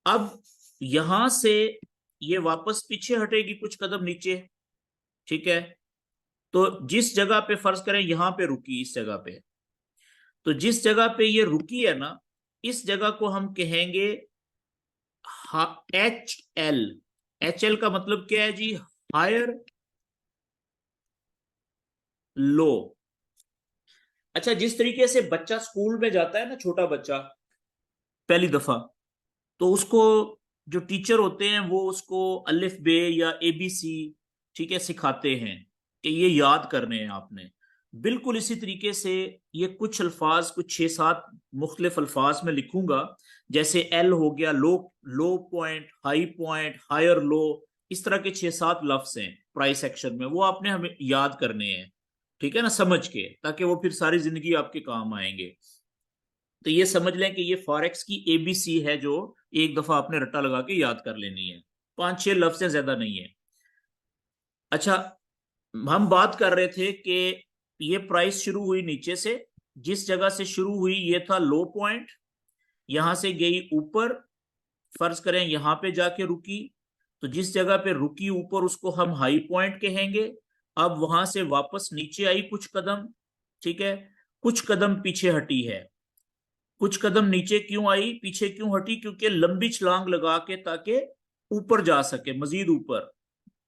अब यहां से ये वापस पीछे हटेगी कुछ कदम नीचे। ठीक है, तो जिस जगह पे, फर्ज करें यहां पे रुकी, इस जगह पे, तो जिस जगह पे ये रुकी है ना, इस जगह को हम कहेंगे एच एल। एच एल का मतलब क्या है जी, हायर लो। अच्छा, जिस तरीके से बच्चा स्कूल में जाता है ना, छोटा बच्चा पहली दफा, तो उसको जो टीचर होते हैं वो उसको अलिफ बे या एबीसी, ठीक है, सिखाते हैं कि ये याद करने हैं आपने। बिल्कुल इसी तरीके से ये कुछ अल्फाज, कुछ 6-7 मुख्तलिफ अल्फाज में लिखूंगा। जैसे एल हो गया, low, low point, high point, higher low. इस तरह के 6-7 लफ्ज हैं प्राइस एक्शन में, वो आपने हमें याद करने हैं, ठीक है ना, समझ के, ताकि वो फिर सारी जिंदगी आपके काम आएंगे। तो ये समझ लें कि ये फॉरेक्स की एबीसी है, जो एक दफा आपने रट्टा लगा के याद कर लेनी है। 5-6 लफ्ज से ज्यादा नहीं है। अच्छा, हम बात कर रहे थे कि ये प्राइस शुरू हुई नीचे से। जिस जगह से शुरू हुई ये था लो पॉइंट, यहां से गई ऊपर, फर्ज करें यहां पे जाके रुकी। तो जिस जगह पे रुकी ऊपर उसको हम हाई पॉइंट कहेंगे। अब वहां से वापस नीचे आई कुछ कदम, ठीक है, कुछ कदम पीछे हटी है। कुछ कदम नीचे क्यों आई, पीछे क्यों हटी? क्योंकि लंबी छलांग लगा के, ताकि ऊपर जा सके, मजीद ऊपर,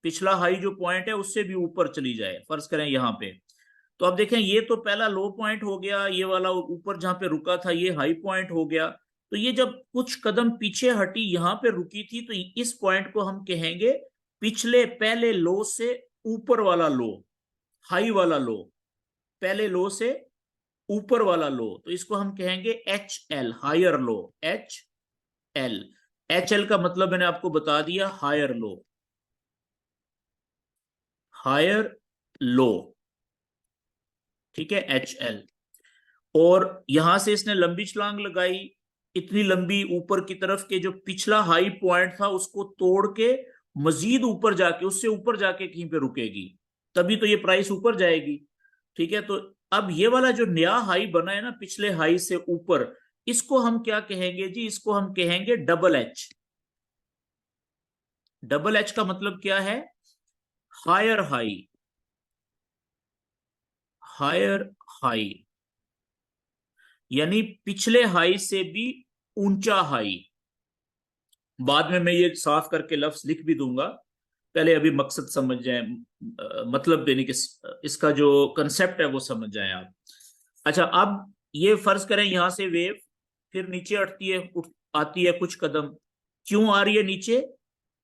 पिछला हाई जो पॉइंट है उससे भी ऊपर चली जाए, फर्ज करें यहां पे। तो अब देखें, ये तो पहला लो पॉइंट हो गया, ये वाला ऊपर जहां पे रुका था ये हाई पॉइंट हो गया। तो ये जब कुछ कदम पीछे हटी, यहां पे रुकी थी, तो इस पॉइंट को हम कहेंगे पिछले पहले लो से ऊपर वाला लो, हाई वाला लो, पहले लो से ऊपर वाला लो। तो इसको हम कहेंगे H L, higher low, H L. H L का मतलब मैंने आपको बता दिया, हायर लो, हायर लो, ठीक है, एच एल। और यहां से इसने लंबी छलांग लगाई, इतनी लंबी ऊपर की तरफ के जो पिछला हाई पॉइंट था उसको तोड़ के मजीद ऊपर जाके, उससे ऊपर जाके कहीं पे रुकेगी, तभी तो ये प्राइस ऊपर जाएगी। ठीक है, तो अब ये वाला जो नया हाई बना है ना पिछले हाई से ऊपर, इसको हम क्या कहेंगे जी? इसको हम कहेंगे डबल एच। डबल एच का मतलब क्या है? हायर हाई, हायर हाई, यानी पिछले हाई से भी ऊंचा हाई। बाद में मैं ये साफ करके लफ्ज लिख भी दूंगा, पहले अभी मकसद समझ जाए, मतलब देने के, इसका जो कंसेप्ट है वो समझ जाए आप। अच्छा, अब ये फर्ज करें यहां से वेव फिर नीचे हटती है, आती है कुछ कदम। क्यों आ रही है नीचे?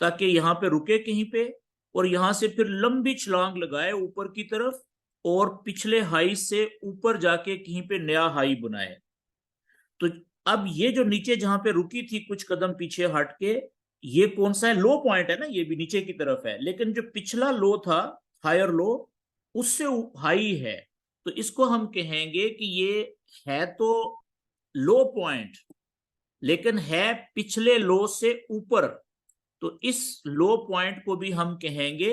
ताकि यहां पे रुके कहीं पे, और यहां से फिर लंबी छलांग लगाए ऊपर की तरफ, और पिछले हाई से ऊपर जाके कहीं पे नया हाई बनाए। तो अब ये जो नीचे जहां पे रुकी थी कुछ कदम पीछे हट के, ये कौन सा है? लो पॉइंट है ना, ये भी नीचे की तरफ है, लेकिन जो पिछला लो था, हायर लो, उससे हाई है। तो इसको हम कहेंगे कि ये है तो लो पॉइंट, लेकिन है पिछले लो से ऊपर। तो इस लो पॉइंट को भी हम कहेंगे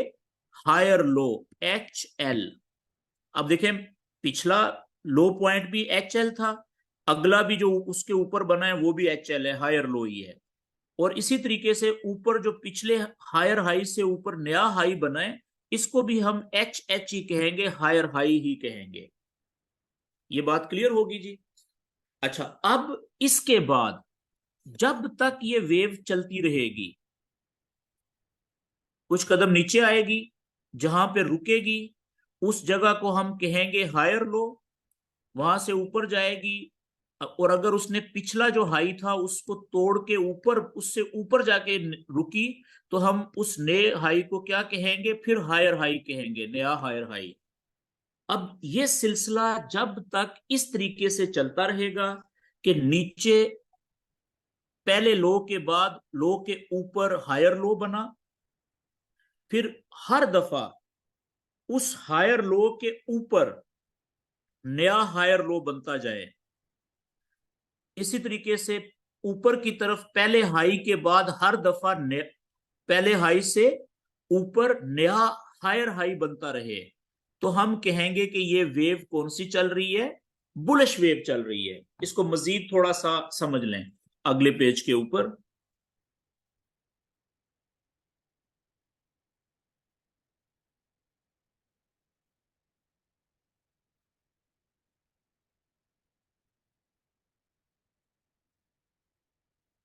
हायर लो, एच एल। अब देखें, पिछला लो पॉइंट भी एच एल था, अगला भी जो उसके ऊपर बना है वो भी एच एल है, हायर लो ही है। और इसी तरीके से ऊपर जो पिछले हायर हाई से ऊपर नया हाई बना है, इसको भी हम एच एच ही कहेंगे, हायर हाई ही कहेंगे। ये बात क्लियर होगी जी? अच्छा, अब इसके बाद जब तक ये वेव चलती रहेगी, कुछ कदम नीचे आएगी, जहां पे रुकेगी उस जगह को हम कहेंगे हायर लो, वहां से ऊपर जाएगी, और अगर उसने पिछला जो हाई था उसको तोड़ के ऊपर, उससे ऊपर जाके रुकी, तो हम उस नए हाई को क्या कहेंगे? फिर हायर हाई कहेंगे, नया हायर हाई। अब ये सिलसिला जब तक इस तरीके से चलता रहेगा कि नीचे पहले लो के बाद लो के ऊपर हायर लो बना, फिर हर दफा उस हायर लो के ऊपर नया हायर लो बनता जाए, इसी तरीके से ऊपर की तरफ पहले हाई के बाद हर दफा पहले हाई से ऊपर नया हायर हाई बनता रहे, तो हम कहेंगे कि ये वेव कौन सी चल रही है? बुलिश वेव चल रही है। इसको मजीद थोड़ा सा समझ लें अगले पेज के ऊपर।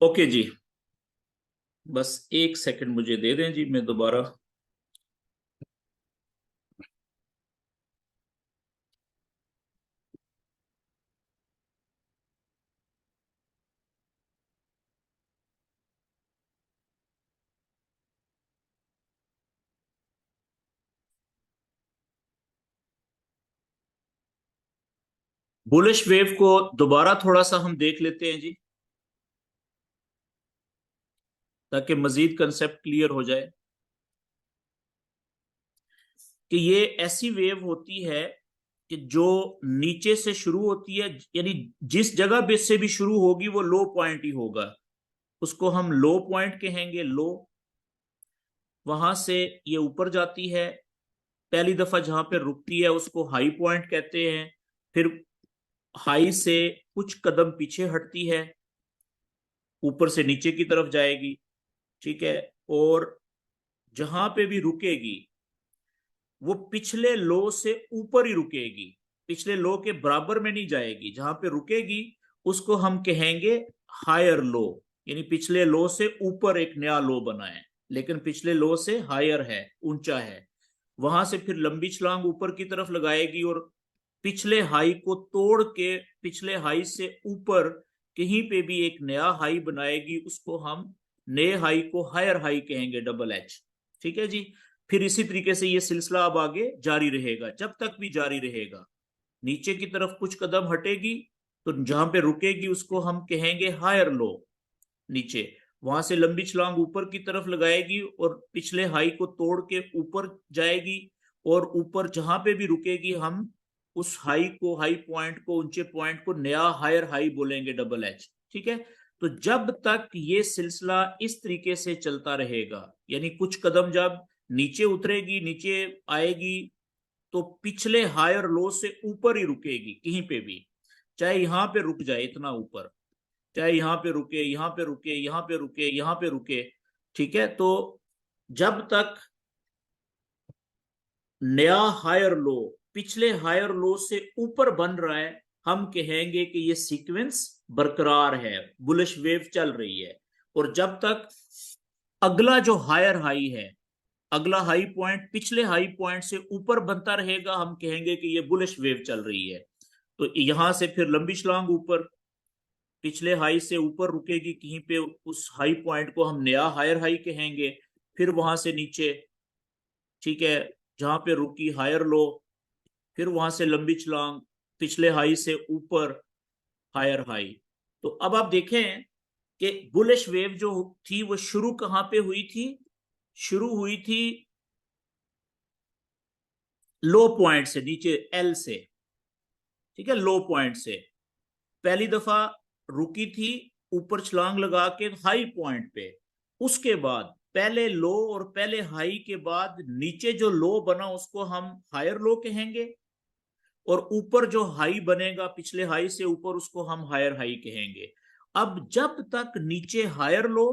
ओके जी, बस एक सेकंड मुझे दे दें जी, मैं दोबारा। बुलिश वेव को दोबारा थोड़ा सा हम देख लेते हैं जी, ताकि मजीद कंसेप्ट क्लियर हो जाए। कि ये ऐसी वेव होती है कि जो नीचे से शुरू होती है, यानी जिस जगह बेस से भी शुरू होगी वो लो पॉइंट ही होगा, उसको हम लो पॉइंट कहेंगे, लो। वहां से ये ऊपर जाती है, पहली दफा जहां पे रुकती है उसको हाई पॉइंट कहते हैं। फिर हाई से कुछ कदम पीछे हटती है, ऊपर से नीचे की तरफ जाएगी, ठीक है। और जहां पे भी रुकेगी वो पिछले लो से ऊपर ही रुकेगी, पिछले लो के बराबर में नहीं जाएगी। जहां पे रुकेगी उसको हम कहेंगे हायर लो, यानी पिछले लो से ऊपर एक नया लो बना है, लेकिन पिछले लो से हायर है, ऊंचा है। वहां से फिर लंबी छलांग ऊपर की तरफ लगाएगी और पिछले हाई को तोड़ के पिछले हाई से ऊपर कहीं पे भी एक नया हाई बनाएगी, उसको हम नए हाई को हायर हाई कहेंगे, डबल एच। ठीक है जी। फिर इसी तरीके से ये सिलसिला अब आगे जारी रहेगा, जब तक भी जारी रहेगा। नीचे की तरफ कुछ कदम हटेगी तो जहां पे रुकेगी उसको हम कहेंगे हायर लो, नीचे। वहां से लंबी छलांग ऊपर की तरफ लगाएगी और पिछले हाई को तोड़ के ऊपर जाएगी, और ऊपर जहां पे भी रुकेगी हम उस हाई को, हाई पॉइंट को, ऊंचे पॉइंट को नया हायर हाई बोलेंगे, डबल एच। ठीक है। तो जब तक ये सिलसिला इस तरीके से चलता रहेगा, यानी कुछ कदम जब नीचे उतरेगी, नीचे आएगी, तो पिछले हायर लो से ऊपर ही रुकेगी कहीं पे भी, चाहे यहां पे रुक जाए इतना ऊपर, चाहे यहां पे रुके, यहां पे रुके, यहां पे रुके, यहां पे रुके। ठीक है। तो जब तक नया हायर लो पिछले हायर लो से ऊपर बन रहा है, हम कहेंगे कि ये सीक्वेंस बरकरार है, बुलिश वेव चल रही है। और जब तक अगला जो हायर हाई है, अगला हाई पॉइंट पिछले हाई पॉइंट से ऊपर बनता रहेगा, हम कहेंगे कि ये बुलिश वेव चल रही है। तो यहां से फिर लंबी छलांग ऊपर, पिछले हाई से ऊपर रुकेगी कहीं पे, उस हाई पॉइंट को हम नया हायर हाई कहेंगे। फिर वहां से नीचे, ठीक है, जहां पे रुकी हायर लो, फिर वहां से लंबी छलांग पिछले हाई से ऊपर हायर हाई। तो अब आप देखें कि बुलिश वेव जो थी वो शुरू कहां पे हुई थी? शुरू हुई थी लो पॉइंट से, नीचे एल से, ठीक है, लो पॉइंट से पहली दफा रुकी थी, ऊपर छलांग लगा के हाई पॉइंट पे। उसके बाद पहले लो और पहले हाई के बाद नीचे जो लो बना उसको हम हायर लो कहेंगे, और ऊपर जो हाई बनेगा पिछले हाई से ऊपर उसको हम हायर हाई कहेंगे। अब जब तक नीचे हायर लो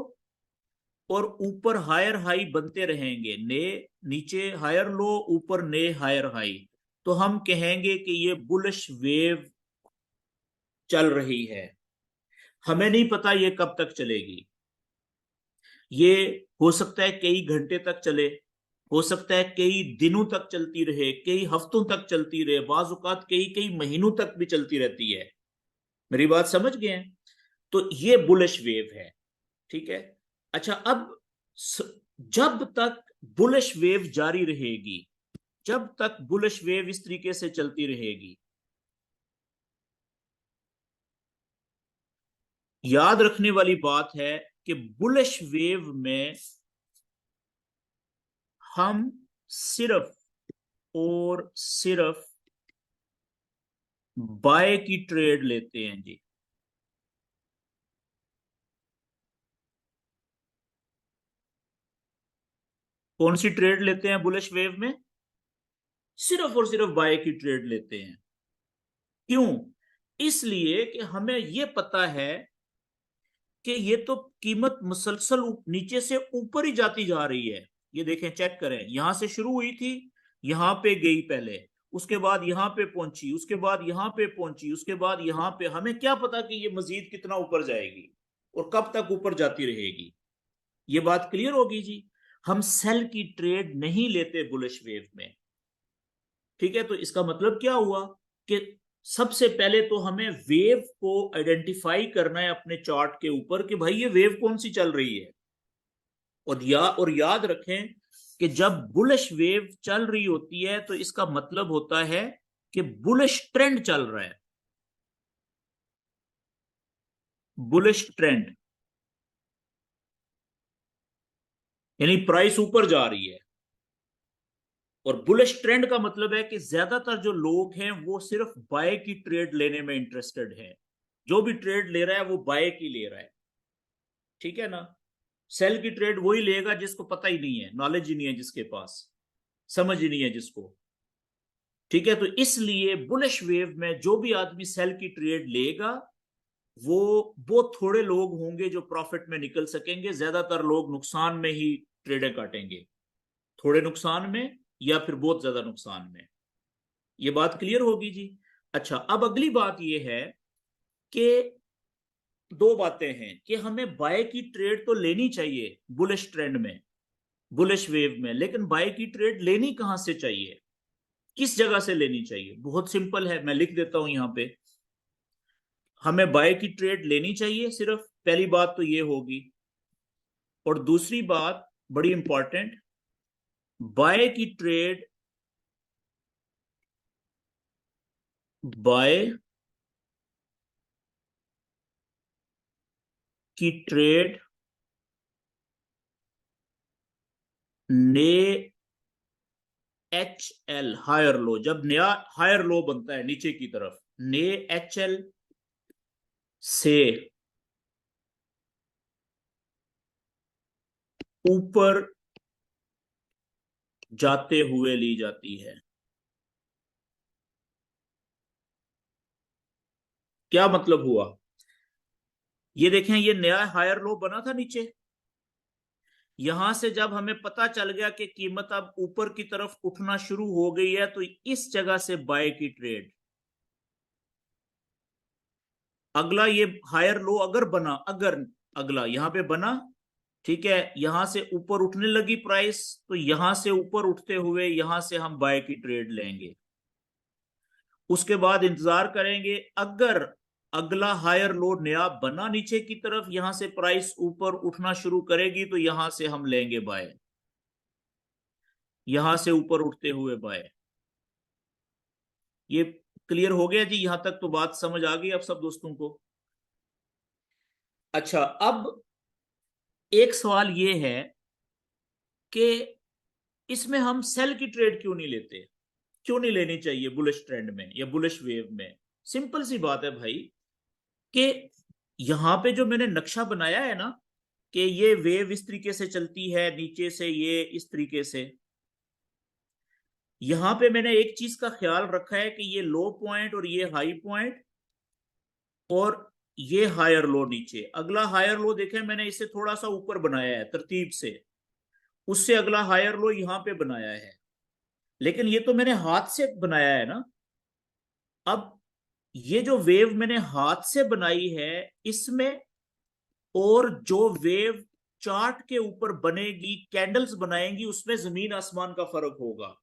और ऊपर हायर हाई बनते रहेंगे, ने नीचे हायर लो ऊपर ने हायर हाई, तो हम कहेंगे कि ये बुलिश वेव चल रही है। हमें नहीं पता ये कब तक चलेगी। ये हो सकता है कई घंटे तक चले, हो सकता है कई दिनों तक चलती रहे, कई हफ्तों तक चलती रहे, बाज औकात कई कई महीनों तक भी चलती रहती है। मेरी बात समझ गए हैं? तो ये बुलिश वेव है। ठीक है। अच्छा, अब जब तक बुलिश वेव जारी रहेगी, जब तक बुलिश वेव इस तरीके से चलती रहेगी, याद रखने वाली बात है कि बुलिश वेव में हम सिर्फ और सिर्फ बाय की ट्रेड लेते हैं जी। कौन सी ट्रेड लेते हैं बुलिश वेव में? सिर्फ और सिर्फ बाय की ट्रेड लेते हैं। क्यों? इसलिए कि हमें यह पता है कि ये तो कीमत मुसलसल नीचे से ऊपर ही जाती जा रही है। ये देखें, चेक करें, यहां से शुरू हुई थी, यहां पे गई पहले, उसके बाद यहां पे पहुंची, उसके बाद यहां पे पहुंची, उसके बाद यहां पे। हमें क्या पता कि ये मजीद कितना ऊपर जाएगी और कब तक ऊपर जाती रहेगी। ये बात क्लियर होगी जी। हम सेल की ट्रेड नहीं लेते बुलिश वेव में। ठीक है। तो इसका मतलब क्या हुआ कि सबसे पहले तो हमें वेव को आइडेंटिफाई करना है अपने चार्ट के ऊपर कि भाई ये वेव कौन सी चल रही है। और याद रखें कि जब बुलिश वेव चल रही होती है तो इसका मतलब होता है कि बुलिश ट्रेंड चल रहा है। बुलिश ट्रेंड, यानी प्राइस ऊपर जा रही है। और बुलिश ट्रेंड का मतलब है कि ज्यादातर जो लोग हैं वो सिर्फ बाय की ट्रेड लेने में इंटरेस्टेड हैं। जो भी ट्रेड ले रहा है वो बाय की ले रहा है, ठीक है ना। सेल की ट्रेड वही लेगा जिसको पता ही नहीं है, नॉलेज ही नहीं है जिसके पास, समझ ही नहीं है जिसको, ठीक है। तो इसलिए बुलिश वेव में जो भी आदमी सेल की ट्रेड लेगा वो बहुत थोड़े लोग होंगे जो प्रॉफिट में निकल सकेंगे, ज्यादातर लोग नुकसान में ही ट्रेडें काटेंगे, थोड़े नुकसान में या फिर बहुत ज्यादा नुकसान में। ये बात क्लियर होगी जी। अच्छा, अब अगली बात ये है कि दो बातें हैं कि हमें बाय की ट्रेड तो लेनी चाहिए बुलिश ट्रेंड में, बुलिश वेव में, लेकिन बाय की ट्रेड लेनी कहां से चाहिए, किस जगह से लेनी चाहिए? बहुत सिंपल है, मैं लिख देता हूं यहां पे। हमें बाय की ट्रेड लेनी चाहिए सिर्फ, पहली बात तो ये होगी। और दूसरी बात बड़ी इंपॉर्टेंट, बाय की ट्रेड, बाय की ट्रेड ने एच एल हायर लो, जब नया हायर लो बनता है नीचे की तरफ, ने एच एल से ऊपर जाते हुए ली जाती है। क्या मतलब हुआ? ये देखें, ये नया हायर लो बना था नीचे, यहां से जब हमें पता चल गया कि कीमत अब ऊपर की तरफ उठना शुरू हो गई है, तो इस जगह से बाय की ट्रेड। अगला ये हायर लो अगर बना, अगर अगला यहां पे बना, ठीक है, यहां से ऊपर उठने लगी प्राइस, तो यहां से ऊपर उठते हुए यहां से हम बाय की ट्रेड लेंगे। उसके बाद इंतजार करेंगे, अगर अगला हायर लो नया बना नीचे की तरफ, यहां से प्राइस ऊपर उठना शुरू करेगी, तो यहां से हम लेंगे बाय, यहां से ऊपर उठते हुए बाय। ये क्लियर हो गया जी? यहां तक तो बात समझ आ गई अब सब दोस्तों को? अच्छा, अब एक सवाल ये है कि इसमें हम सेल की ट्रेड क्यों नहीं लेते, क्यों नहीं लेनी चाहिए बुलिश ट्रेंड में या बुलिश वेव में? सिंपल सी बात है भाई, कि यहां पे जो मैंने नक्शा बनाया है ना, कि ये वेव इस तरीके से चलती है, नीचे से ये इस तरीके से, यहां पे मैंने एक चीज का ख्याल रखा है कि ये लो पॉइंट और ये हाई पॉइंट और ये हायर लो नीचे, अगला हायर लो देखें मैंने इसे थोड़ा सा ऊपर बनाया है तरतीब से, उससे अगला हायर लो यहां पे बनाया है, लेकिन ये तो मैंने हाथ से बनाया है ना। अब ये जो वेव मैंने हाथ से बनाई है, इसमें और जो वेव चार्ट के ऊपर बनेगी, कैंडल्स बनाएंगी, उसमें जमीन आसमान का फर्क होगा।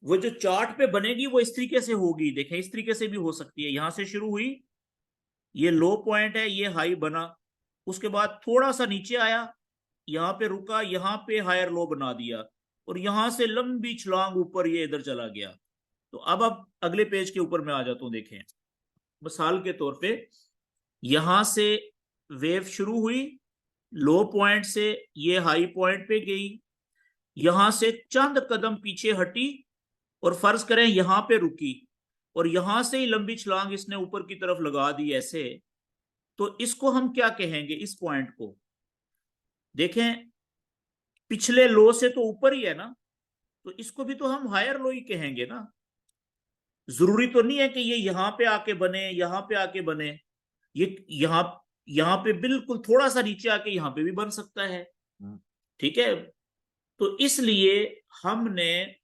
वो जो चार्ट पे बनेगी वो इस तरीके से होगी, देखें इस तरीके से भी हो सकती है, यहां से शुरू हुई, ये लो पॉइंट है, ये हाई बना, उसके बाद थोड़ा सा नीचे आया, यहां पे रुका, यहां पे हायर लो बना दिया, और यहां से लंबी छलांग ऊपर ये इधर चला गया। तो अब अगले पेज के ऊपर मैं आ जाता हूं, देखें मिसाल के तौर पे, यहां से वेव शुरू हुई, लो पॉइंट से ये हाई पॉइंट पे गई, यहां से चंद कदम पीछे हटी, और फर्ज करें यहां पे रुकी, और यहां से ही लंबी छलांग इसने ऊपर की तरफ लगा दी ऐसे, तो इसको हम क्या कहेंगे, इस पॉइंट को देखें, पिछले लो से तो ऊपर ही है ना, तो इसको भी तो हम हायर लो ही कहेंगे ना। जरूरी तो नहीं है कि ये यहां पे आके बने, यहां पे आके बने, ये यहां यहां पे बिल्कुल थोड़ा सा नीचे आके यहां पे भी बन सकता है, ठीक है। तो इसलिए हमने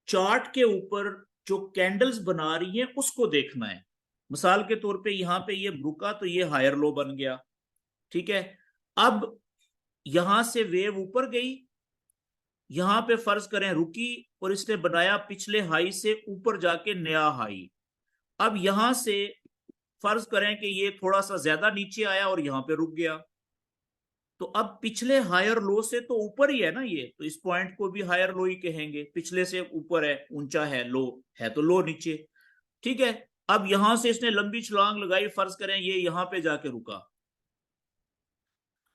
चार्ट के ऊपर जो कैंडल्स बना रही हैं उसको देखना है। मिसाल के तौर पे यहां पे ये रुका तो ये हायर लो बन गया, ठीक है। अब यहां से वेव ऊपर गई, यहां पे फर्ज करें रुकी, और इसने बनाया पिछले हाई से ऊपर जाके नया हाई। अब यहां से फर्ज करें कि ये थोड़ा सा ज्यादा नीचे आया और यहां पे रुक गया, तो अब पिछले हायर लो से तो ऊपर ही है ना ये, तो इस पॉइंट को भी हायर लो ही कहेंगे, पिछले से ऊपर है, ऊंचा है, लो है तो लो नीचे, ठीक है। अब यहां से इसने लंबी छलांग लगाई, फर्ज करें ये यहां पे जाके रुका।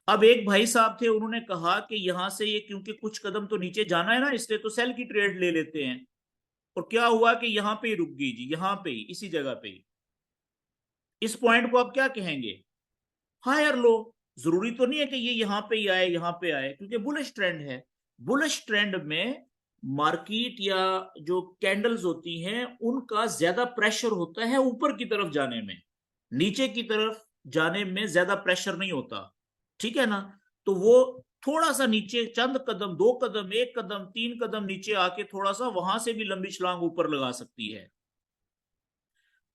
अब एक भाई साहब थे, उन्होंने कहा कि यहां से ये क्योंकि कुछ कदम तो नीचे जाना है ना, इसलिए तो सेल की ट्रेड ले लेते हैं। और क्या हुआ कि यहां पे ही रुक गई जी, यहां पे ही, इसी जगह पे ही। इस पॉइंट को आप क्या कहेंगे? Higher low. जरूरी तो नहीं है कि ये यहां पे ही आए, यहां पे आए, क्योंकि बुलिश ट्रेंड है। बुलिश ट्रेंड में मार्केट या जो कैंडल्स होती हैं उनका ज्यादा प्रेशर होता है ऊपर की तरफ जाने में, नीचे की तरफ जाने में ज्यादा प्रेशर नहीं होता। ठीक है ना? तो वो थोड़ा सा नीचे, चंद कदम, दो कदम, एक कदम, तीन कदम नीचे आके थोड़ा सा वहां से भी लंबी छलांग ऊपर लगा सकती है।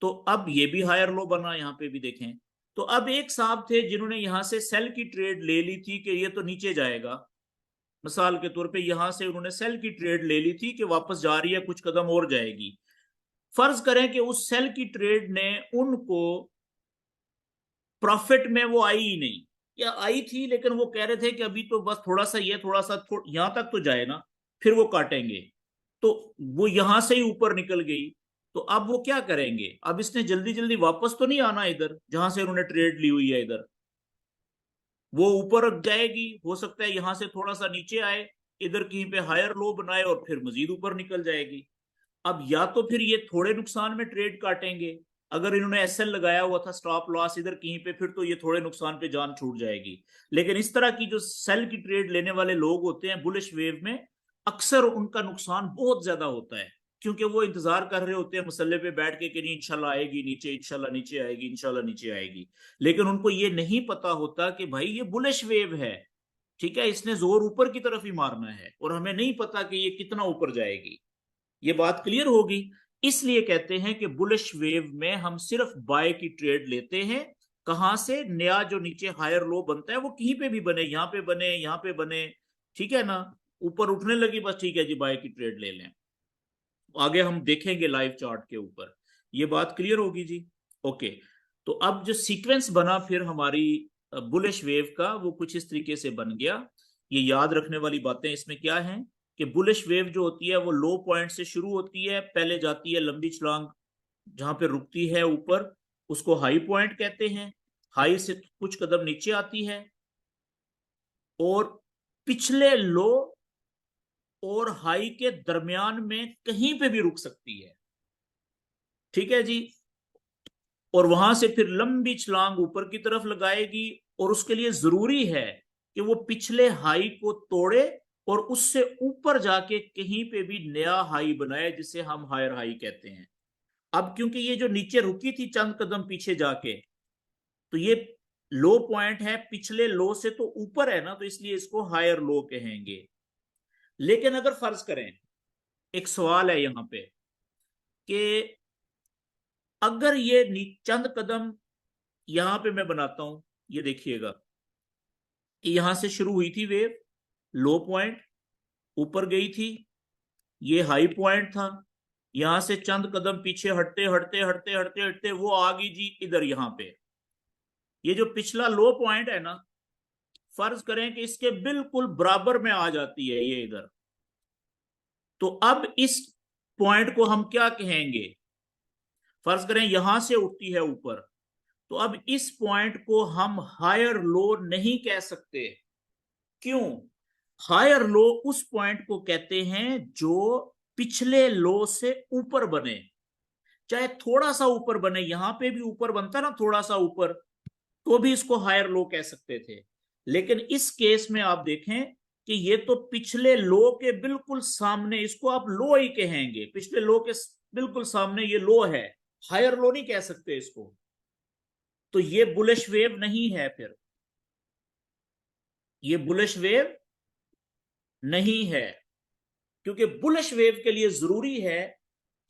तो अब ये भी हायर लो बना, यहां पे भी देखें। तो अब एक साहब थे जिन्होंने यहां से सेल की ट्रेड ले ली थी कि ये तो नीचे जाएगा। मिसाल के तौर पे यहां से उन्होंने सेल की ट्रेड ले ली थी कि वापस जा रही है, कुछ कदम और जाएगी। फर्ज करें कि उस सेल की ट्रेड ने उनको प्रॉफिट में वो आई ही नहीं, या आई थी लेकिन वो कह रहे थे कि अभी तो बस थोड़ा सा, ये थोड़ा सा यहां तक तो जाए ना, फिर वो काटेंगे। तो वो यहां से ही ऊपर निकल गई। तो अब वो क्या करेंगे? अब इसने जल्दी जल्दी वापस तो नहीं आना इधर जहां से उन्होंने ट्रेड ली हुई है, इधर वो ऊपर जाएगी। हो सकता है यहां से थोड़ा सा नीचे आए, इधर कहीं पे हायर लो बनाए और फिर मजीद ऊपर निकल जाएगी। अब या तो फिर ये थोड़े नुकसान में ट्रेड काटेंगे, अगर इन्होंने एसएल लगाया हुआ था, स्टॉप लॉस इधर कहीं पे, फिर तो ये थोड़े नुकसान पे जान छूट जाएगी। लेकिन इस तरह की जो सेल की ट्रेड लेने वाले लोग होते हैं बुलिश वेव में, अक्सर उनका नुकसान बहुत ज्यादा होता है, क्योंकि वो इंतजार कर रहे होते हैं मसल्ले पे बैठ के कि नहीं इंशाल्लाह आएगी नीचे, इंशाल्लाह नीचे आएगी, इंशाल्लाह नीचे आएगी। लेकिन उनको ये नहीं पता होता कि भाई ये बुलिश वेव है, ठीक है, इसने जोर ऊपर की तरफ ही मारना है और हमें नहीं पता कि ये कितना ऊपर जाएगी। ये बात क्लियर होगी। इसलिए कहते हैं कि बुलिश वेव में हम सिर्फ बाय की ट्रेड लेते हैं। कहां से? नया जो नीचे हायर लो बनता है वो कहीं पे भी बने, यहां पे बने, यहां पे बने, ठीक है ना, ऊपर उठने लगी बस, ठीक है जी, बाय की ट्रेड ले लें। आगे हम देखेंगे लाइव चार्ट के ऊपर, ये बात क्लियर होगी जी। ओके। तो अब जो सीक्वेंस बना फिर हमारी बुलिश वेव का, वो कुछ इस तरीके से बन गया। ये याद रखने वाली बातें इसमें क्या हैं कि बुलिश वेव जो होती है वो लो पॉइंट से शुरू होती है, पहले जाती है लंबी छलांग, जहां पे रुकती है ऊपर, उसको हाई पॉइंट कहते हैं। हाई से कुछ कदम नीचे आती है और पिछले लो और हाई के दरमियान में कहीं पे भी रुक सकती है। ठीक है जी। और वहां से फिर लंबी छलांग ऊपर की तरफ लगाएगी, और उसके लिए जरूरी है कि वो पिछले हाई को तोड़े और उससे ऊपर जाके कहीं पे भी नया हाई बनाए, जिसे हम हायर हाई कहते हैं। अब क्योंकि ये जो नीचे रुकी थी चंद कदम पीछे जाके, तो ये लो पॉइंट है, पिछले लो से तो ऊपर है ना, तो इसलिए इसको हायर लो कहेंगे। लेकिन अगर फर्ज करें, एक सवाल है यहां पे कि अगर ये चंद कदम यहां पे मैं बनाता हूं, ये देखिएगा कि यहां से शुरू हुई थी वेव, लो पॉइंट, ऊपर गई थी, ये हाई पॉइंट था, यहां से चंद कदम पीछे हटते हटते हटते हटते हटते वो आ गई जी इधर, यहां पे। ये जो पिछला लो पॉइंट है ना, फर्ज करें कि इसके बिल्कुल बराबर में आ जाती है ये इधर, तो अब इस पॉइंट को हम क्या कहेंगे? फर्ज करें यहां से उठती है ऊपर, तो अब इस पॉइंट को हम हायर लो नहीं कह सकते। क्यों? हायर लो उस पॉइंट को कहते हैं जो पिछले लो से ऊपर बने, चाहे थोड़ा सा ऊपर बने, यहां पे भी ऊपर बनता ना थोड़ा सा ऊपर, तो भी इसको हायर लो कह सकते थे। लेकिन इस केस में आप देखें कि ये तो पिछले लो के बिल्कुल सामने, इसको आप लो ही कहेंगे, पिछले लो के बिल्कुल सामने ये लो है, हायर लो नहीं कह सकते इसको। तो ये बुलिश वेव नहीं है, फिर ये बुलिश वेव नहीं है, क्योंकि बुलिश वेव के लिए जरूरी है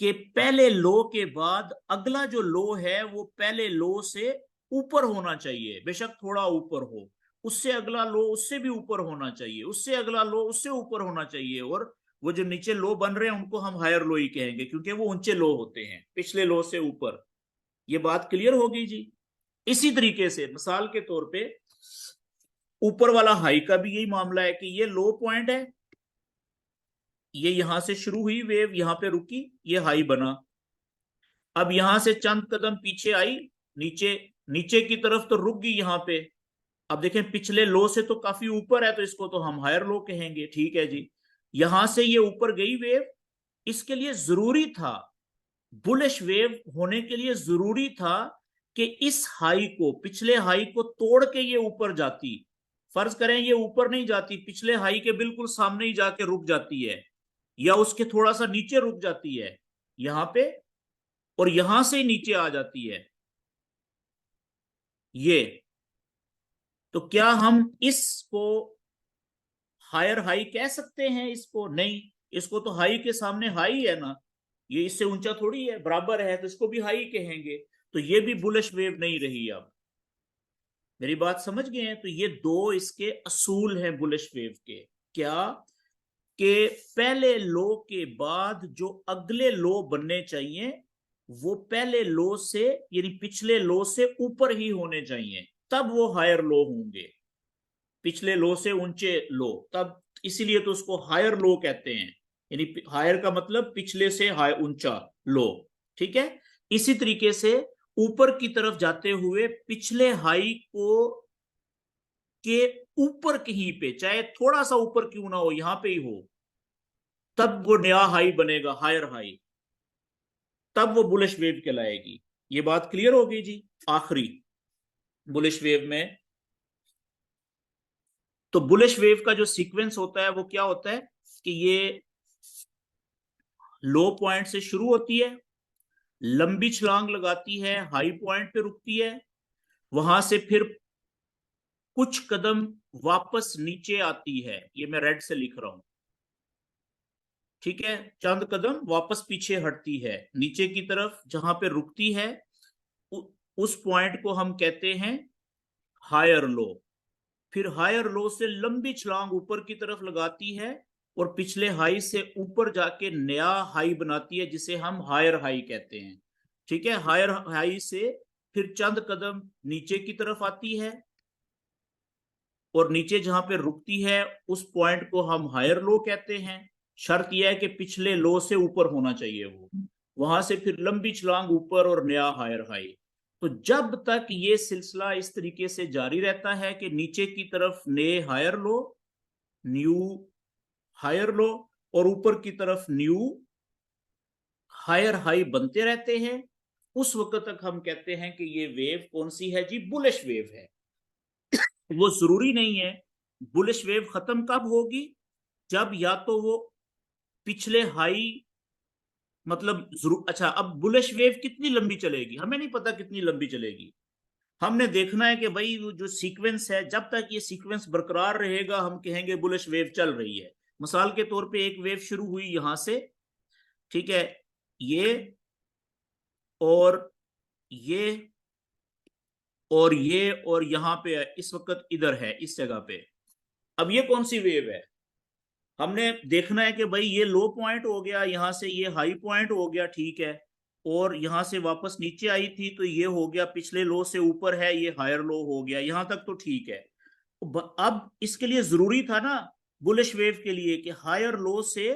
कि पहले लो के बाद अगला जो लो है वो पहले लो से ऊपर होना चाहिए, बेशक थोड़ा ऊपर हो, उससे अगला लो उससे भी ऊपर होना चाहिए, उससे अगला लो उससे ऊपर होना चाहिए, और वो जो नीचे लो बन रहे हैं उनको हम हायर लो ही कहेंगे, क्योंकि वो ऊंचे लो होते हैं पिछले लो से ऊपर। ये बात क्लियर होगी जी। इसी तरीके से मिसाल के तौर पे ऊपर वाला हाई का भी यही मामला है कि ये लो पॉइंट है, ये यहां से शुरू हुई वेव, यहां पे रुकी, ये हाई बना, अब यहां से चंद कदम पीछे आई, नीचे नीचे की तरफ तो रुक गई यहां पे। अब देखें पिछले लो से तो काफी ऊपर है, तो इसको तो हम हायर लो कहेंगे, ठीक है जी। यहां से ये ऊपर गई वेव, इसके लिए जरूरी था, बुलिश वेव होने के लिए जरूरी था कि इस हाई को, पिछले हाई को तोड़ के ये ऊपर जाती। फर्ज करें ये ऊपर नहीं जाती, पिछले हाई के बिल्कुल सामने ही जाके रुक जाती है, या उसके थोड़ा सा नीचे रुक जाती है यहां पे, और यहां से नीचे आ जाती है ये, तो क्या हम इसको हायर हाई कह सकते हैं? इसको नहीं, इसको तो हाई के सामने हाई है ना, ये इससे ऊंचा थोड़ी है, बराबर है, तो इसको भी हाई कहेंगे। तो ये भी बुलिश वेव नहीं रही। अब मेरी बात समझ गए हैं? तो ये दो इसके असूल हैं बुलिश वेव के। क्या? कि पहले लो के बाद जो अगले लो बनने चाहिए वो पहले लो से, यानी पिछले लो से ऊपर ही होने चाहिए, तब वो हायर लो होंगे। पिछले लो से ऊंचे लो, तब इसीलिए तो उसको हायर लो कहते हैं, यानी हायर का मतलब पिछले से हाई, ऊंचा लो, ठीक है। इसी तरीके से ऊपर की तरफ जाते हुए पिछले हाई को के ऊपर कहीं पे, चाहे थोड़ा सा ऊपर क्यों ना हो, यहां पे ही हो, तब वो नया हाई बनेगा, हायर हाई, तब वो बुलिश वेव कहलाएगी। ये बात क्लियर होगी जी। आखिरी बुलिश वेव में, तो बुलिश वेव का जो सीक्वेंस होता है वो क्या होता है कि ये लो पॉइंट से शुरू होती है, लंबी छलांग लगाती है, हाई पॉइंट पे रुकती है, वहां से फिर कुछ कदम वापस नीचे आती है, ये मैं रेड से लिख रहा हूं, ठीक है, चंद कदम वापस पीछे हटती है नीचे की तरफ, जहां पे रुकती है उस पॉइंट को हम कहते हैं हायर लो। फिर हायर लो से लंबी छलांग ऊपर की तरफ लगाती है और पिछले हाई से ऊपर जाके नया हाई बनाती है, जिसे हम हायर हाई कहते हैं, ठीक है। हायर हाई से फिर चंद कदम नीचे की तरफ आती है और नीचे जहां पे रुकती है उस पॉइंट को हम हायर लो कहते हैं। शर्त यह है कि पिछले लो से ऊपर होना चाहिए वो, वहां से फिर लंबी छलांग ऊपर और नया हायर हाई। तो जब तक ये सिलसिला इस तरीके से जारी रहता है कि नीचे की तरफ नए higher low, new higher low, और ऊपर की तरफ न्यू हायर हाई बनते रहते हैं, उस वक्त तक हम कहते हैं कि ये वेव कौन सी है जी? बुलिश वेव है। वो जरूरी नहीं है। बुलिश वेव खत्म कब होगी? जब या तो वो पिछले हाई, मतलब जरूर, अच्छा अब बुलिश वेव कितनी लंबी चलेगी हमें नहीं पता, कितनी लंबी चलेगी। हमने देखना है कि भाई वो जो सीक्वेंस है, जब तक ये सीक्वेंस बरकरार रहेगा हम कहेंगे बुलिश वेव चल रही है। मिसाल के तौर पे एक वेव शुरू हुई यहां से, ठीक है, ये और ये और ये और यहां पे इस वक्त इधर है इस जगह पे। अब ये कौन सी वेव है? हमने देखना है कि भाई ये लो पॉइंट हो गया, यहां से ये हाई पॉइंट हो गया, ठीक है, और यहां से वापस नीचे आई थी तो ये हो गया, पिछले लो से ऊपर है, ये हायर लो हो गया, यहां तक तो ठीक है। अब इसके लिए जरूरी था ना बुलिश वेव के लिए कि हायर लो से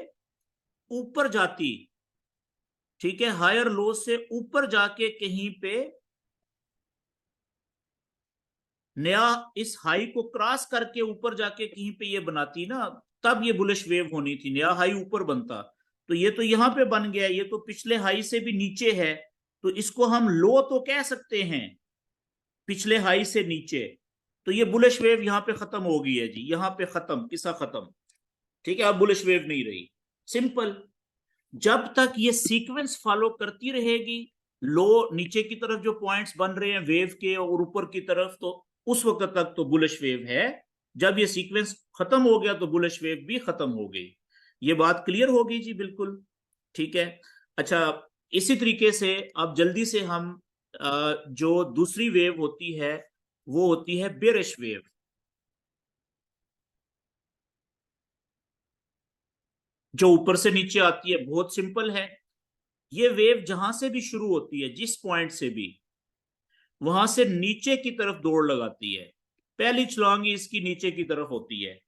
ऊपर जाती, ठीक है, हायर लो से ऊपर जाके कहीं पे नया इस हाई को क्रॉस करके ऊपर जाके कहीं पे ये बनाती ना, तब ये बुलिश वेव होनी थी, नया हाई ऊपर बनता। तो ये तो यहां पे बन गया, ये तो पिछले हाई से भी नीचे है, तो इसको हम लो तो कह सकते हैं, पिछले हाई से नीचे। तो ये बुलिश वेव यहां पे खत्म हो गई है जी, यहां पे खत्म, किस्सा खत्म, ठीक है, अब बुलिश वेव नहीं रही। सिंपल। जब तक ये सीक्वेंस फॉलो करती रहेगी, लो नीचे की तरफ जो पॉइंट्स बन रहे हैं वेव के और ऊपर की तरफ, तो उस वक्त तक तो बुलिश वेव है। जब ये सीक्वेंस खत्म हो गया तो बुलिश वेव भी खत्म हो गई। ये बात क्लियर होगी जी? बिल्कुल ठीक है। अच्छा, इसी तरीके से अब जल्दी से हम जो दूसरी वेव होती है वो होती है बेरिश वेव। जो ऊपर से नीचे आती है, बहुत सिंपल है। ये वेव जहां से भी शुरू होती है, जिस पॉइंट से भी, वहां से नीचे की तरफ दौड़ लगाती है। पहली छलांग ही इसकी नीचे की तरफ होती है।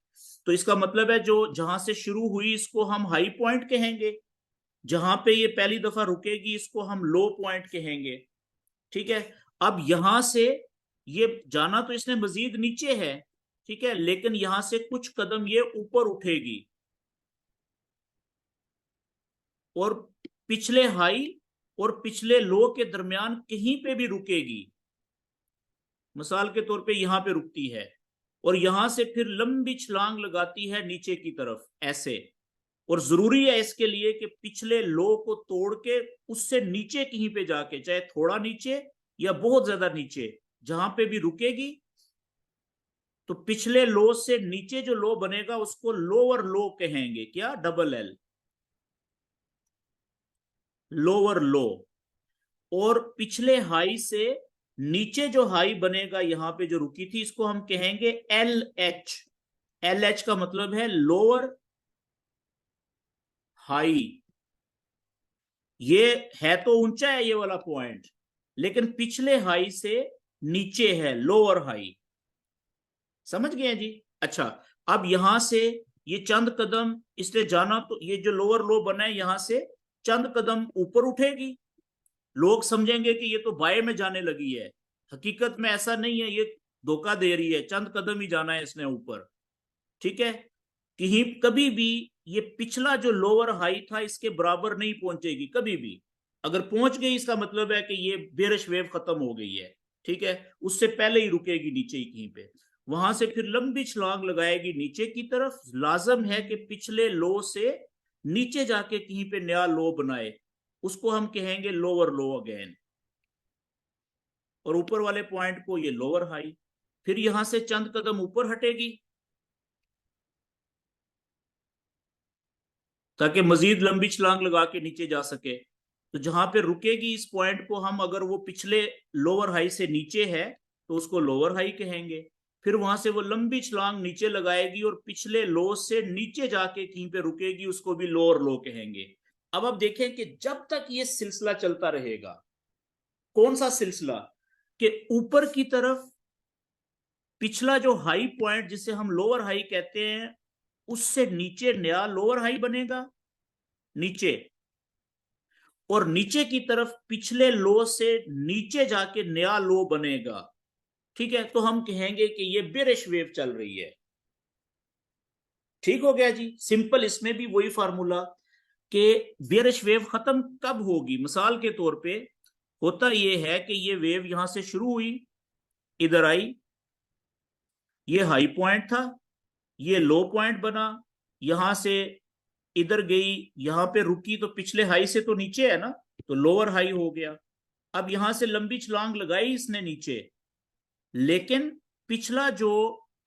तो इसका मतलब है जो जहां से शुरू हुई इसको हम हाई पॉइंट कहेंगे, जहां पे ये पहली दफा रुकेगी इसको हम लो पॉइंट कहेंगे। ठीक है, अब यहां से ये जाना तो इसने मजीद नीचे है, ठीक है, लेकिन यहां से कुछ कदम ये ऊपर उठेगी और पिछले हाई और पिछले लो के दरमियान कहीं पे भी रुकेगी। मिसाल के तौर पे यहां पे रुकती है और यहां से फिर लंबी छलांग लगाती है नीचे की तरफ ऐसे। और जरूरी है इसके लिए कि पिछले लो को तोड़ के उससे नीचे कहीं पे जाके, चाहे थोड़ा नीचे या बहुत ज्यादा नीचे, जहां पे भी रुकेगी तो पिछले लो से नीचे जो लो बनेगा उसको लोअर लो कहेंगे। क्या? डबल एल, लोअर लो। और पिछले हाई से नीचे जो हाई बनेगा यहां पे जो रुकी थी इसको हम कहेंगे एल एच। एल एच का मतलब है लोअर हाई। ये है तो ऊंचा है ये वाला पॉइंट, लेकिन पिछले हाई से नीचे है, लोअर हाई। समझ गए जी? अच्छा, अब यहां से ये चंद कदम इसने जाना तो ये जो लोअर लो बना है यहां से चंद कदम ऊपर उठेगी। लोग समझेंगे कि ये तो बाएं में जाने लगी है, हकीकत में ऐसा नहीं है, ये धोखा दे रही है, चंद कदम ही जाना है इसने ऊपर। ठीक है, कहीं कभी भी ये पिछला जो लोअर हाई था इसके बराबर नहीं पहुंचेगी कभी भी। अगर पहुंच गई इसका मतलब है कि ये बेरिश वेव खत्म हो गई है। ठीक है, उससे पहले ही रुकेगी नीचे ही कहीं पे, वहां से फिर लंबी छलांग लगाएगी नीचे की तरफ। लाजम है कि पिछले लो से नीचे जाके कहीं पे नया लो बनाए, उसको हम कहेंगे लोअर लो अगेन। और ऊपर वाले पॉइंट को ये लोअर हाई। फिर यहां से चंद कदम ऊपर हटेगी ताकि मजीद लंबी छलांग लगा के नीचे जा सके। तो जहां पे रुकेगी इस पॉइंट को हम, अगर वो पिछले लोअर हाई से नीचे है तो उसको लोअर हाई कहेंगे। फिर वहां से वो लंबी छलांग नीचे लगाएगी और पिछले लो से नीचे जाके कहीं पे रुकेगी, उसको भी लोअर लो कहेंगे। अब देखें कि जब तक ये सिलसिला चलता रहेगा, कौन सा सिलसिला, कि ऊपर की तरफ पिछला जो हाई पॉइंट जिसे हम लोअर हाई कहते हैं उससे नीचे नया लोअर हाई बनेगा नीचे, और नीचे की तरफ पिछले लो से नीचे जाके नया लो बनेगा। ठीक है, तो हम कहेंगे कि ये बेरिश वेव चल रही है। ठीक हो गया जी, सिंपल। इसमें भी वही फार्मूला कि बेरिश वेव खत्म कब होगी। मिसाल के तौर पे होता यह है कि ये वेव यहां से शुरू हुई, इधर आई, ये हाई पॉइंट था, ये लो पॉइंट बना, यहां से इधर गई, यहां पे रुकी तो पिछले हाई से तो नीचे है ना, तो लोअर हाई हो गया। अब यहां से लंबी छलांग लगाई इसने नीचे, लेकिन पिछला जो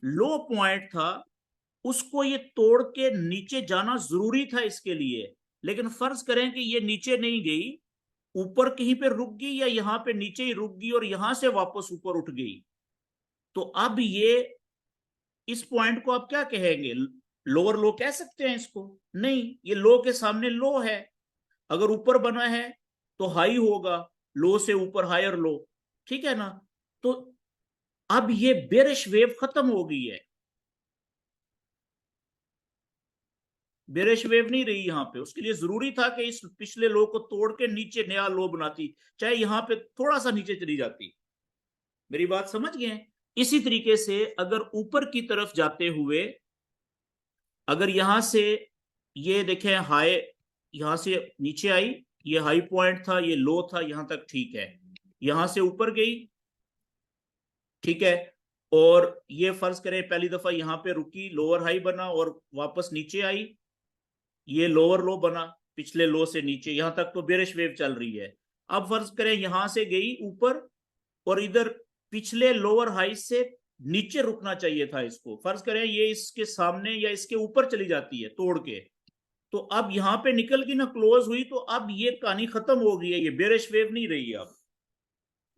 लो पॉइंट था उसको ये तोड़ के नीचे जाना जरूरी था इसके लिए। लेकिन फर्ज करें कि ये नीचे नहीं गई, ऊपर कहीं पे रुक गई या यहां पे नीचे ही रुक गई और यहां से वापस ऊपर उठ गई, तो अब ये इस पॉइंट को आप क्या कहेंगे? लोअर लो कह सकते हैं इसको? नहीं, ये लो के सामने लो है। अगर ऊपर बना है तो हाई होगा, लो से ऊपर हायर लो। ठीक है ना? तो अब ये बेरिश वेव खत्म हो गई है, बेरिश वेव नहीं रही यहां पे। उसके लिए जरूरी था कि इस पिछले लो को तोड़ के नीचे नया लो बनाती, चाहे यहां पे थोड़ा सा नीचे चली जाती। मेरी बात समझ गए? इसी तरीके से अगर ऊपर की तरफ जाते हुए, अगर यहां से ये देखें हाई, यहां से नीचे आई, ये हाई पॉइंट था, ये लो था, यहां तक ठीक है, यहां से ऊपर गई, ठीक है, और ये फर्ज करें पहली दफा यहां पे रुकी, लोअर हाई बना और वापस नीचे आई, ये लोअर लो बना पिछले लो से नीचे, यहां तक तो बेरिश वेव चल रही है। अब फर्ज करें यहां से गई ऊपर और इधर पिछले लोअर हाई से नीचे रुकना चाहिए था इसको, फर्ज करें ये इसके सामने या इसके ऊपर चली जाती है तोड़ के, तो अब यहां पे निकल के ना क्लोज हुई, तो अब ये कहानी खत्म हो गई है, ये बेरिश वेव नहीं रही अब।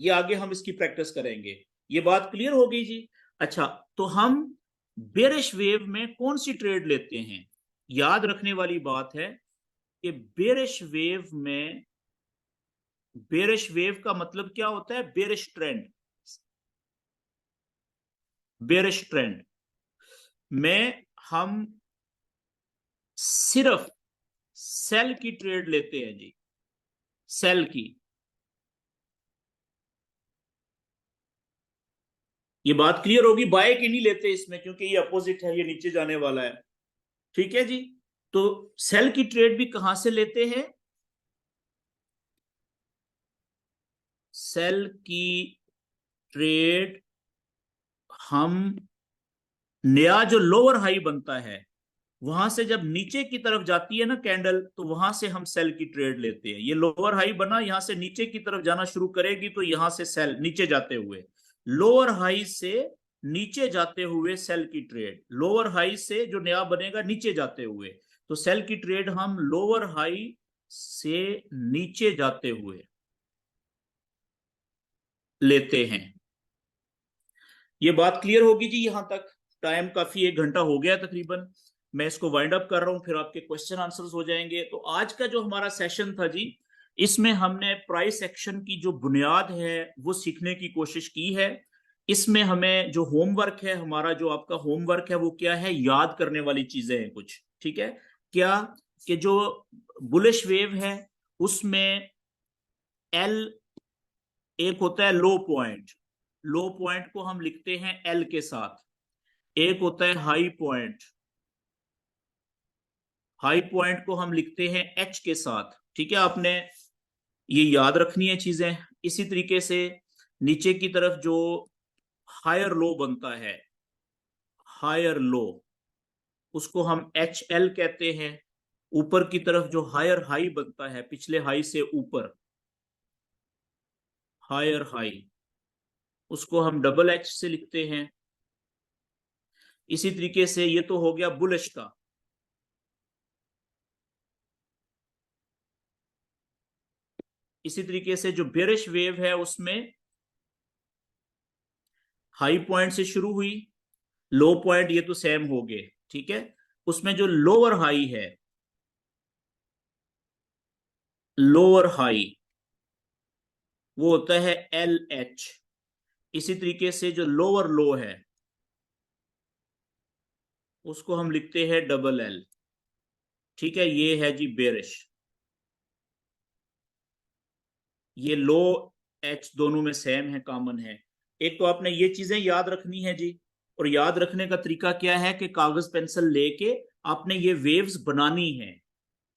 ये आगे हम इसकी प्रैक्टिस करेंगे। ये बात क्लियर हो गई जी? अच्छा, तो हम बेरिश वेव में कौन सी ट्रेड लेते हैं? याद रखने वाली बात है कि बेरिश वेव में, बेरिश वेव का मतलब क्या होता है? Bearish trend. बेरिश ट्रेंड में हम सिर्फ सेल की ट्रेड लेते हैं जी, सेल की। ये बात क्लियर होगी, बाय की नहीं लेते इसमें, क्योंकि ये अपोजिट है, ये नीचे जाने वाला है। ठीक है जी। तो सेल की ट्रेड भी कहां से लेते हैं? सेल की ट्रेड हम, नया जो लोअर हाई बनता है वहां से जब नीचे की तरफ जाती है ना कैंडल, तो वहां से हम सेल की ट्रेड लेते हैं। ये लोअर हाई बना, यहां से नीचे की तरफ जाना शुरू करेगी तो यहां से सेल, नीचे जाते हुए लोअर हाई से नीचे जाते हुए सेल की ट्रेड, लोअर हाई से जो नया बनेगा नीचे जाते हुए, तो सेल की ट्रेड हम लोअर हाई से नीचे जाते हुए लेते हैं। ये बात क्लियर होगी जी यहां तक? टाइम काफी, 1 घंटा हो गया तकरीबन, मैं इसको वाइंड अप कर रहा हूं, फिर आपके क्वेश्चन आंसर्स हो जाएंगे। तो आज का जो हमारा सेशन था जी, इसमें हमने प्राइस एक्शन की जो बुनियाद है वो सीखने की कोशिश की है। इसमें हमें जो होमवर्क है, हमारा जो आपका होमवर्क है वो क्या है, याद करने वाली चीजें हैं कुछ। ठीक है? क्या कि जो बुलिश वेव है उसमें एल एक होता है लो पॉइंट, लो पॉइंट को हम लिखते हैं एल के साथ। एक होता है हाई पॉइंट, हाई पॉइंट को हम लिखते हैं एच के साथ। ठीक है? आपने ये याद रखनी है चीजें। इसी तरीके से नीचे की तरफ जो हायर लो बनता है, हायर लो, उसको हम एच एल कहते हैं। ऊपर की तरफ जो हायर हाई बनता है, पिछले हाई से ऊपर, हायर हाई, उसको हम डबल एच से लिखते हैं। इसी तरीके से ये तो हो गया बुलिश का। इसी तरीके से जो बेरिश वेव है उसमें हाई पॉइंट से शुरू हुई, लो पॉइंट ये तो सेम हो गए। ठीक है? उसमें जो लोअर हाई है, लोअर हाई, वो होता है एल एच। इसी तरीके से जो लोअर लो है उसको हम लिखते हैं डबल एल। ठीक है? ये है जी बेरिश। ये लो एच दोनों में सेम है, कॉमन है। एक तो आपने ये चीजें याद रखनी है जी। और याद रखने का तरीका क्या है कि कागज पेंसिल लेके आपने ये वेव्स बनानी है।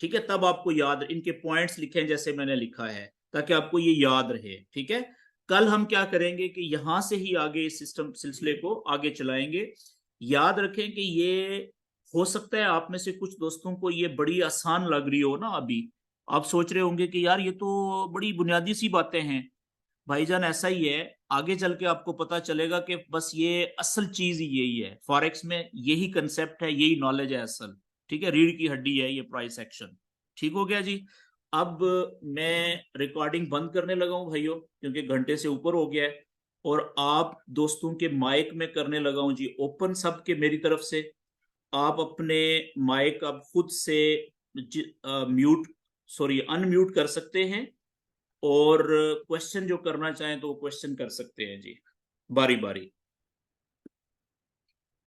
ठीक है? तब आपको याद, इनके पॉइंट्स लिखें जैसे मैंने लिखा है, ताकि आपको ये याद रहे। ठीक है? कल हम क्या करेंगे कि यहां से ही आगे इस सिस्टम सिलसिले को आगे चलाएंगे। याद रखें कि ये, हो सकता है आप में से कुछ दोस्तों को ये बड़ी आसान लग रही हो ना अभी, आप सोच रहे होंगे कि यार ये तो बड़ी बुनियादी सी बातें हैं। भाईजान ऐसा ही है, आगे चल के आपको पता चलेगा कि बस ये असल चीज ही यही है, फॉरेक्स में यही कंसेप्ट है, यही नॉलेज है असल। ठीक है? रीढ़ की हड्डी है ये प्राइस एक्शन। ठीक हो गया जी? अब मैं रिकॉर्डिंग बंद करने लगा हूं भाइयों, क्योंकि घंटे से ऊपर हो गया है। और आप दोस्तों के माइक में करने लगा हूं जी ओपन, सब के मेरी तरफ से। आप अपने माइक अब खुद से म्यूट, सॉरी अनम्यूट कर सकते हैं, और क्वेश्चन जो करना चाहें तो वो क्वेश्चन कर सकते हैं जी, बारी बारी।